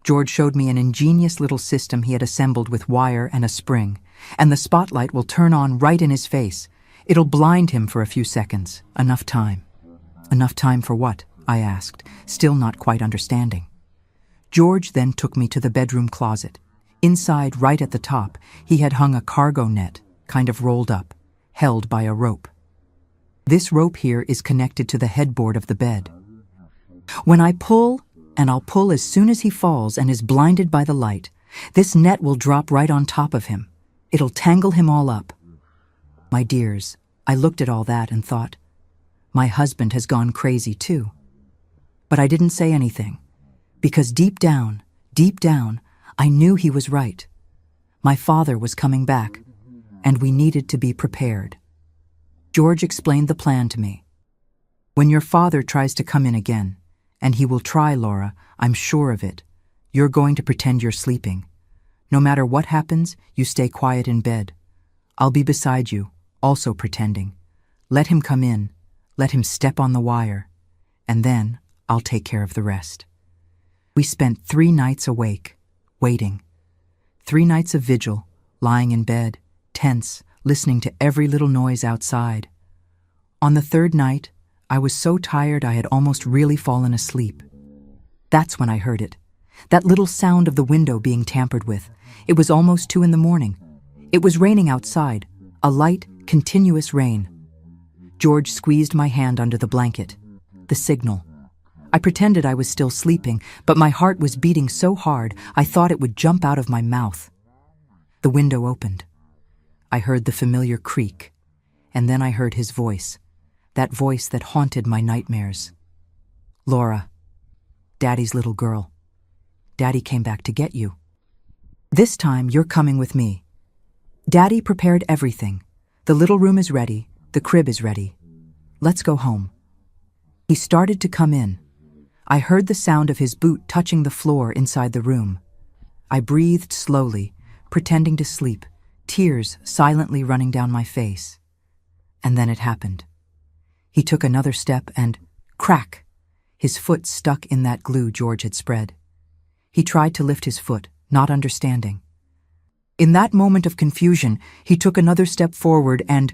Speaker 1: George showed me an ingenious little system he had assembled with wire and a spring, and the spotlight will turn on right in his face. It'll blind him for a few seconds. Enough time. "Enough time for what?" I asked, still not quite understanding. George then took me to the bedroom closet. Inside, right at the top, he had hung a cargo net, kind of rolled up, held by a rope. "This rope here is connected to the headboard of the bed. When I pull, and I'll pull as soon as he falls and is blinded by the light, this net will drop right on top of him. It'll tangle him all up." My dears, I looked at all that and thought, my husband has gone crazy too. But I didn't say anything, because deep down, I knew he was right. My father was coming back, and we needed to be prepared. George explained the plan to me. "When your father tries to come in again, and he will try, Laura, I'm sure of it, you're going to pretend you're sleeping. No matter what happens, you stay quiet in bed. I'll be beside you, also pretending. Let him come in, let him step on the wire, and then I'll take care of the rest." We spent 3 nights awake, waiting. 3 nights of vigil, lying in bed, tense, listening to every little noise outside. On the 3rd night, I was so tired I had almost really fallen asleep. That's when I heard it. That little sound of the window being tampered with. It was almost 2 in the morning. It was raining outside, a light, continuous rain. George squeezed my hand under the blanket. The signal. I pretended I was still sleeping, but my heart was beating so hard I thought it would jump out of my mouth. The window opened. I heard the familiar creak, and then I heard his voice, that voice that haunted my nightmares. "Laura, Daddy's little girl. Daddy came back to get you. This time you're coming with me. Daddy prepared everything. The little room is ready, the crib is ready. Let's go home." He started to come in. I heard the sound of his boot touching the floor inside the room. I breathed slowly, pretending to sleep, tears silently running down my face. And then it happened. He took another step and, crack, his foot stuck in that glue George had spread. He tried to lift his foot, not understanding. In that moment of confusion, he took another step forward and,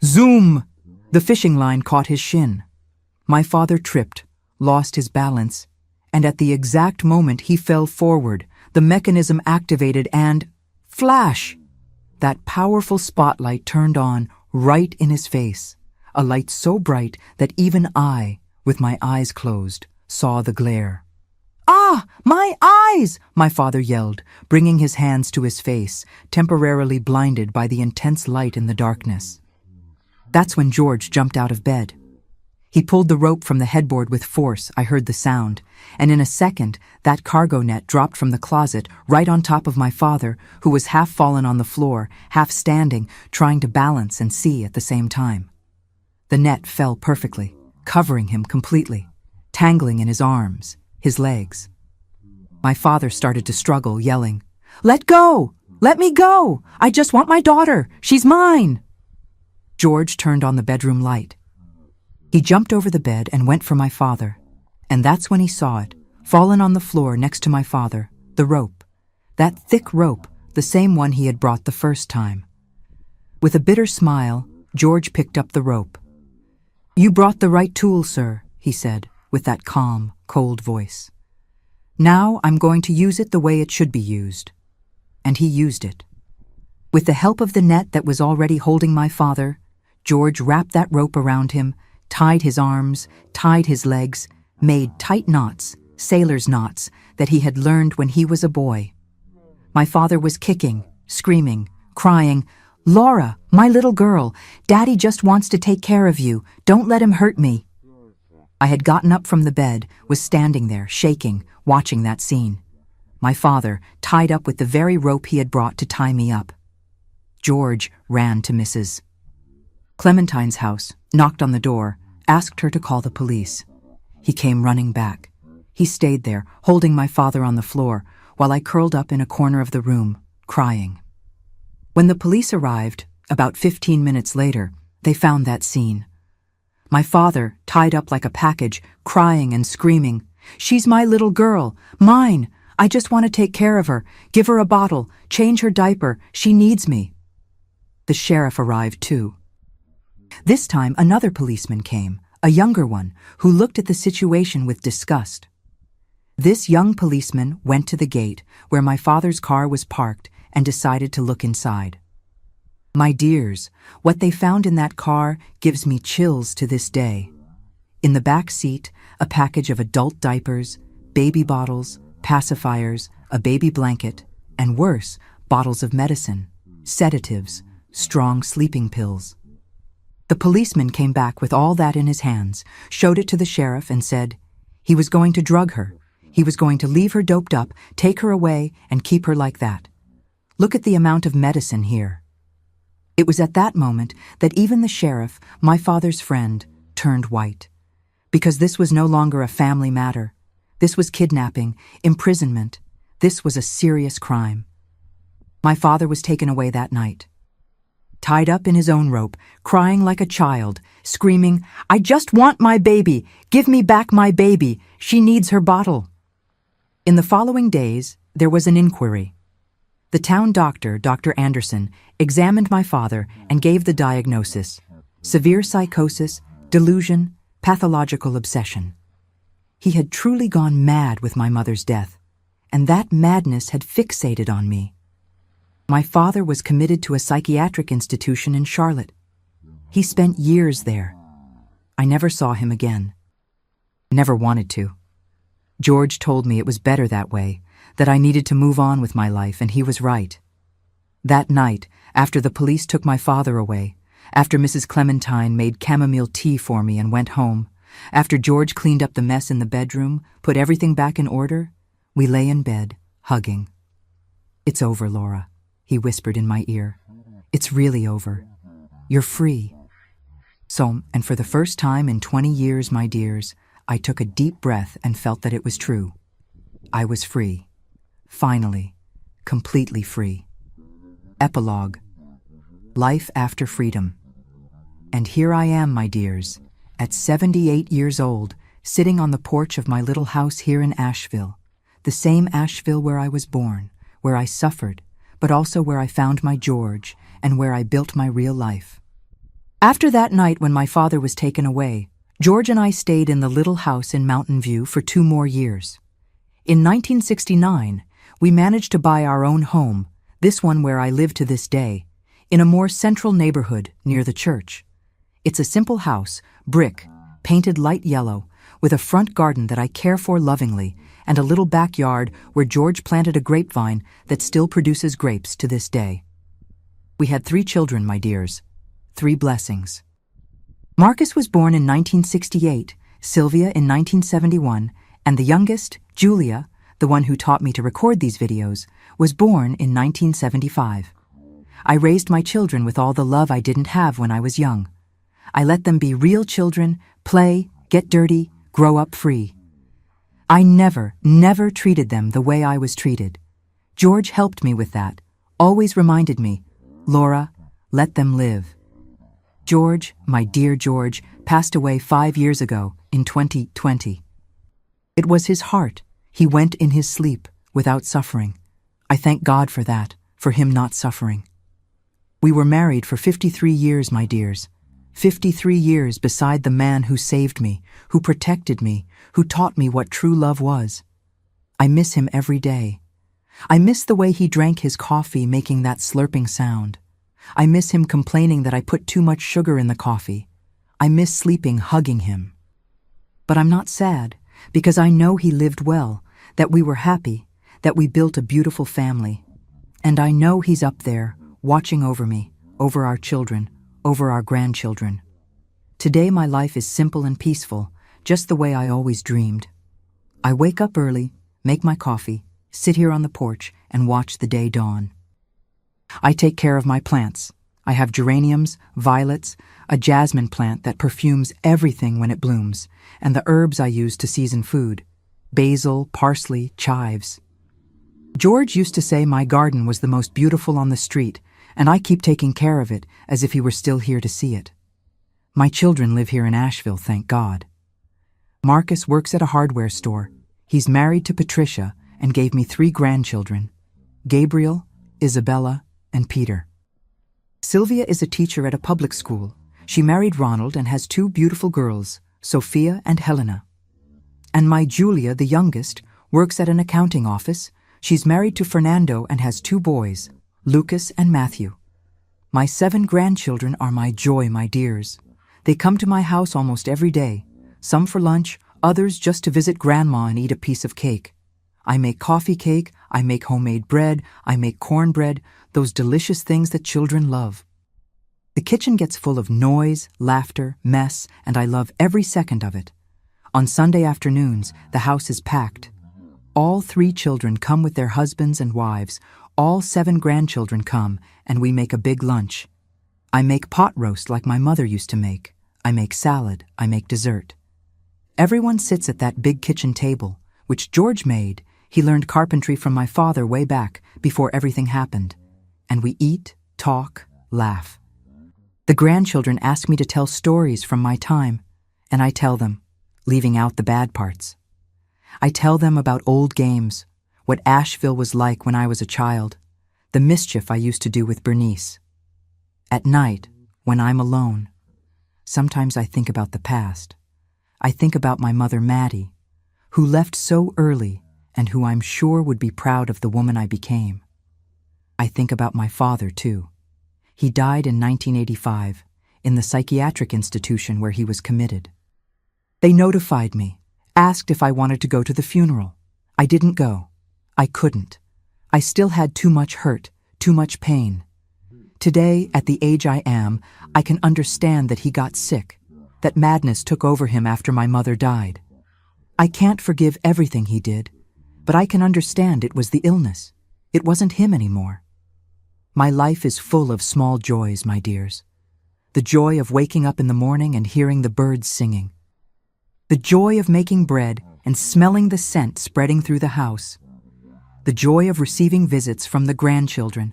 Speaker 1: zoom! The fishing line caught his shin. My father tripped, lost his balance, and at the exact moment he fell forward, the mechanism activated and, flash! That powerful spotlight turned on right in his face, a light so bright that even I, with my eyes closed, saw the glare. "Ah, my eyes!" my father yelled, bringing his hands to his face, temporarily blinded by the intense light in the darkness. That's when George jumped out of bed. He pulled the rope from the headboard with force. I heard the sound, and in a second, that cargo net dropped from the closet right on top of my father, who was half fallen on the floor, half standing, trying to balance and see at the same time. The net fell perfectly, covering him completely, tangling in his arms, his legs. My father started to struggle, yelling, "Let go! Let me go! I just want my daughter! She's mine!" George turned on the bedroom light. He jumped over the bed and went for my father, and that's when he saw it, fallen on the floor next to my father, the rope. That thick rope, the same one he had brought the first time. With a bitter smile, George picked up the rope. "You brought the right tool, sir," he said, with that calm, cold voice. "Now I'm going to use it the way it should be used." And he used it. With the help of the net that was already holding my father, George wrapped that rope around him, tied his arms, tied his legs, made tight knots, sailor's knots, that he had learned when he was a boy. My father was kicking, screaming, crying, "Laura, my little girl, Daddy just wants to take care of you. Don't let him hurt me." I had gotten up from the bed, was standing there, shaking, watching that scene. My father, tied up with the very rope he had brought to tie me up. George ran to Mrs. Clementine's house, knocked on the door, asked her to call the police. He came running back. He stayed there, holding my father on the floor, while I curled up in a corner of the room, crying. When the police arrived, about 15 minutes later, they found that scene. My father, tied up like a package, crying and screaming, "She's my little girl, mine. I just want to take care of her, give her a bottle, change her diaper, she needs me." The sheriff arrived too. This time another policeman came, a younger one, who looked at the situation with disgust. This young policeman went to the gate where my father's car was parked and decided to look inside. My dears, what they found in that car gives me chills to this day. In the back seat, a package of adult diapers, baby bottles, pacifiers, a baby blanket, and worse, bottles of medicine, sedatives, strong sleeping pills. The policeman came back with all that in his hands, showed it to the sheriff and said he was going to drug her. He was going to leave her doped up, take her away, and keep her like that. Look at the amount of medicine here. It was at that moment that even the sheriff, my father's friend, turned white. Because this was no longer a family matter. This was kidnapping, imprisonment. This was a serious crime. My father was taken away that night. Tied up in his own rope, crying like a child, screaming, "I just want my baby! Give me back my baby! She needs her bottle!" In the following days, there was an inquiry. The town doctor, Dr. Anderson, examined my father and gave the diagnosis: severe psychosis, delusion, pathological obsession. He had truly gone mad with my mother's death, and that madness had fixated on me. My father was committed to a psychiatric institution in Charlotte. He spent years there. I never saw him again. Never wanted to. George told me it was better that way, that I needed to move on with my life, and he was right. That night, after the police took my father away, after Mrs. Clementine made chamomile tea for me and went home, after George cleaned up the mess in the bedroom, put everything back in order, we lay in bed, hugging. "It's over, Laura," he whispered in my ear. "It's really over. You're free." So, and for the first time in 20 years, my dears, I took a deep breath and felt that it was true. I was free. Finally, completely free. Epilogue. Life after freedom. And here I am, my dears, at 78 years old, sitting on the porch of my little house here in Asheville, the same Asheville where I was born, where I suffered, but also where I found my George and where I built my real life. After that night when my father was taken away, George and I stayed in the little house in Mountain View for 2 more years. In 1969, we managed to buy our own home, this one where I live to this day, in a more central neighborhood near the church. It's a simple house, brick, painted light yellow, with a front garden that I care for lovingly, and a little backyard where George planted a grapevine that still produces grapes to this day. We had 3 children, my dears, 3 blessings. Marcus was born in 1968, Sylvia in 1971, and the youngest, Julia, the one who taught me to record these videos, was born in 1975. I raised my children with all the love I didn't have when I was young. I let them be real children, play, get dirty, grow up free. I never treated them the way I was treated. George helped me with that, always reminded me, "Laura, let them live." George, my dear George, passed away 5 years ago in 2020. It was his heart. He went in his sleep without suffering. I thank God for that, for him not suffering. We were married for 53 years, my dears. 53 years beside the man who saved me, who protected me, who taught me what true love was. I miss him every day. I miss the way he drank his coffee, making that slurping sound. I miss him complaining that I put too much sugar in the coffee. I miss sleeping hugging him. But I'm not sad, because I know he lived well, that we were happy, that we built a beautiful family. And I know he's up there, watching over me, over our children, over our grandchildren. Today my life is simple and peaceful, just the way I always dreamed. I wake up early, make my coffee, sit here on the porch, and watch the day dawn. I take care of my plants. I have geraniums, violets, a jasmine plant that perfumes everything when it blooms, and the herbs I use to season food: basil, parsley, chives. George used to say my garden was the most beautiful on the street, and I keep taking care of it as if he were still here to see it. My children live here in Asheville, thank God. Marcus works at a hardware store. He's married to Patricia and gave me 3 grandchildren: Gabriel, Isabella, and Peter. Sylvia is a teacher at a public school. She married Ronald and has 2 beautiful girls, Sophia and Helena. And my Julia, the youngest, works at an accounting office. She's married to Fernando and has 2 boys, Lucas and Matthew. My 7 grandchildren are my joy, my dears. They come to my house almost every day, some for lunch, others just to visit Grandma and eat a piece of cake. I make coffee cake, I make homemade bread, I make cornbread, those delicious things that children love. The kitchen gets full of noise, laughter, mess, and I love every second of it. On Sunday afternoons, the house is packed. All 3 children come with their husbands and wives. All 7 grandchildren come, and we make a big lunch. I make pot roast like my mother used to make. I make salad, I make dessert. Everyone sits at that big kitchen table, which George made. He learned carpentry from my father way back, before everything happened. And we eat, talk, laugh. The grandchildren ask me to tell stories from my time, and I tell them, leaving out the bad parts. I tell them about old games, what Asheville was like when I was a child, the mischief I used to do with Bernice. At night, when I'm alone, sometimes I think about the past. I think about my mother, Maddie, who left so early and who I'm sure would be proud of the woman I became. I think about my father, too. He died in 1985 in the psychiatric institution where he was committed. They notified me, asked if I wanted to go to the funeral. I didn't go. I couldn't. I still had too much hurt, too much pain. Today, at the age I am, I can understand that he got sick, that madness took over him after my mother died. I can't forgive everything he did, but I can understand it was the illness. It wasn't him anymore. My life is full of small joys, my dears. The joy of waking up in the morning and hearing the birds singing. The joy of making bread and smelling the scent spreading through the house. The joy of receiving visits from the grandchildren.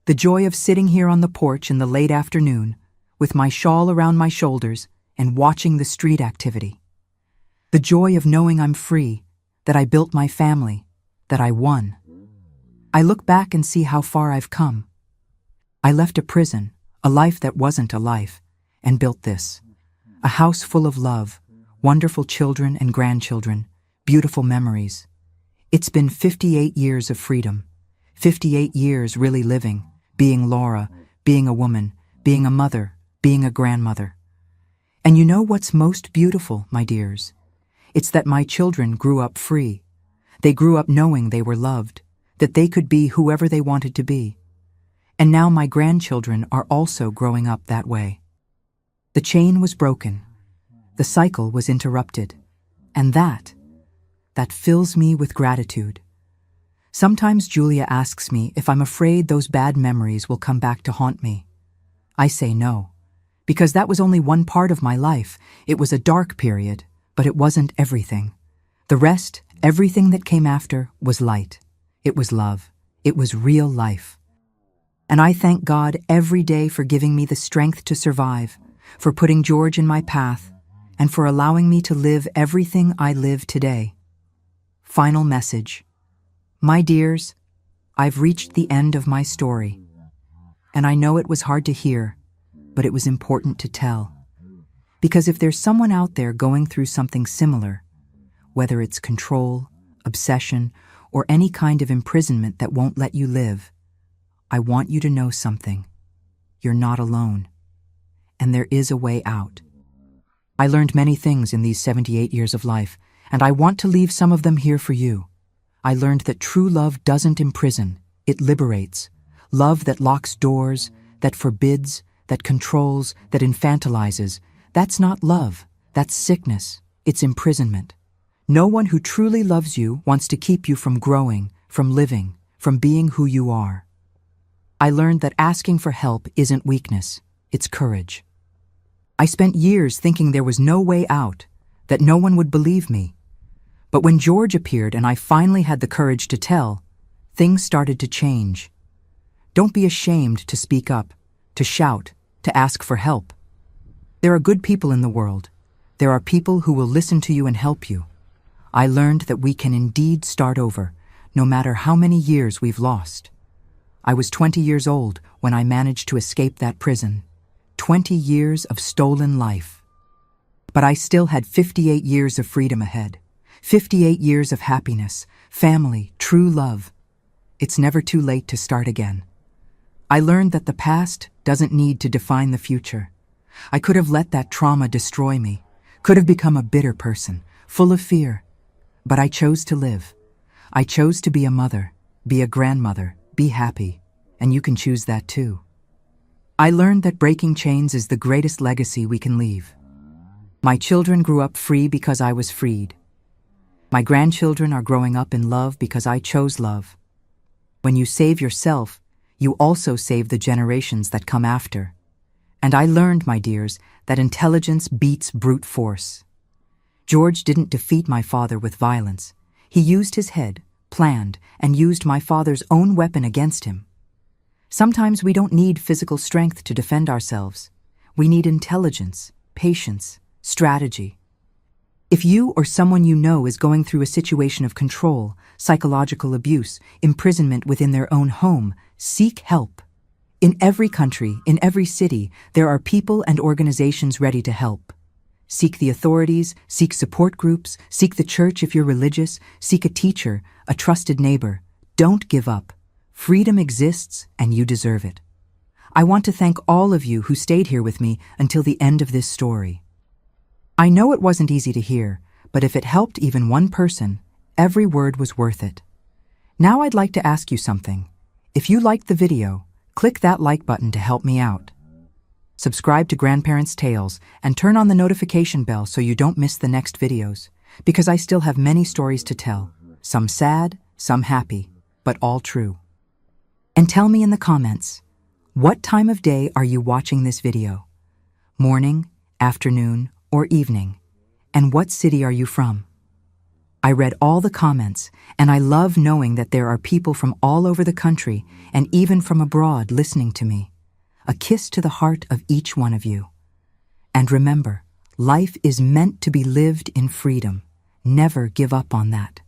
Speaker 1: The joy of sitting here on the porch in the late afternoon with my shawl around my shoulders and watching the street activity. The joy of knowing I'm free, that I built my family, that I won. I look back and see how far I've come. I left a prison, a life that wasn't a life, and built this. A house full of love, wonderful children and grandchildren, beautiful memories. It's been 58 years of freedom, 58 years really living, being Laura, being a woman, being a mother, being a grandmother. And you know what's most beautiful, my dears? It's that my children grew up free. They grew up knowing they were loved, that they could be whoever they wanted to be. And now my grandchildren are also growing up that way. The chain was broken. The cycle was interrupted. And that fills me with gratitude. Sometimes Julia asks me if I'm afraid those bad memories will come back to haunt me. I say no, because that was only one part of my life. It was a dark period, but it wasn't everything. The rest, everything that came after, was light. It was love. It was real life. And I thank God every day for giving me the strength to survive, for putting George in my path, and for allowing me to live everything I live today. Final message. My dears, I've reached the end of my story. And I know it was hard to hear, but it was important to tell. Because if there's someone out there going through something similar, whether it's control, obsession, or any kind of imprisonment that won't let you live, I want you to know something. You're not alone. And there is a way out. I learned many things in these 78 years of life, and I want to leave some of them here for you. I learned that true love doesn't imprison, it liberates. Love that locks doors, that forbids, that controls, that infantilizes. That's not love, that's sickness, it's imprisonment. No one who truly loves you wants to keep you from growing, from living, from being who you are. I learned that asking for help isn't weakness, it's courage. I spent years thinking there was no way out, that no one would believe me. But when George appeared and I finally had the courage to tell, things started to change. Don't be ashamed to speak up, to shout, to ask for help. There are good people in the world. There are people who will listen to you and help you. I learned that we can indeed start over, no matter how many years we've lost. I was 20 years old when I managed to escape that prison. 20 years of stolen life. But I still had 58 years of freedom ahead. 58 years of happiness, family, true love. It's never too late to start again. I learned that the past doesn't need to define the future. I could have let that trauma destroy me, could have become a bitter person, full of fear. But I chose to live. I chose to be a mother, be a grandmother, be happy, and you can choose that too. I learned that breaking chains is the greatest legacy we can leave. My children grew up free because I was freed. My grandchildren are growing up in love because I chose love. When you save yourself, you also save the generations that come after. And I learned, my dears, that intelligence beats brute force. George didn't defeat my father with violence. He used his head, planned, and used my father's own weapon against him. Sometimes we don't need physical strength to defend ourselves. We need intelligence, patience, strategy. If you or someone you know is going through a situation of control, psychological abuse, imprisonment within their own home, seek help. In every country, in every city, there are people and organizations ready to help. Seek the authorities, seek support groups, seek the church if you're religious, seek a teacher, a trusted neighbor. Don't give up. Freedom exists, and you deserve it. I want to thank all of you who stayed here with me until the end of this story. I know it wasn't easy to hear, but if it helped even one person, every word was worth it. Now I'd like to ask you something. If you liked the video, click that like button to help me out. Subscribe to Grandparents' Tales and turn on the notification bell so you don't miss the next videos, because I still have many stories to tell, some sad, some happy, but all true. And tell me in the comments, what time of day are you watching this video? Morning, afternoon, or evening? And what city are you from? I read all the comments, and I love knowing that there are people from all over the country and even from abroad listening to me. A kiss to the heart of each one of you. And remember, life is meant to be lived in freedom. Never give up on that.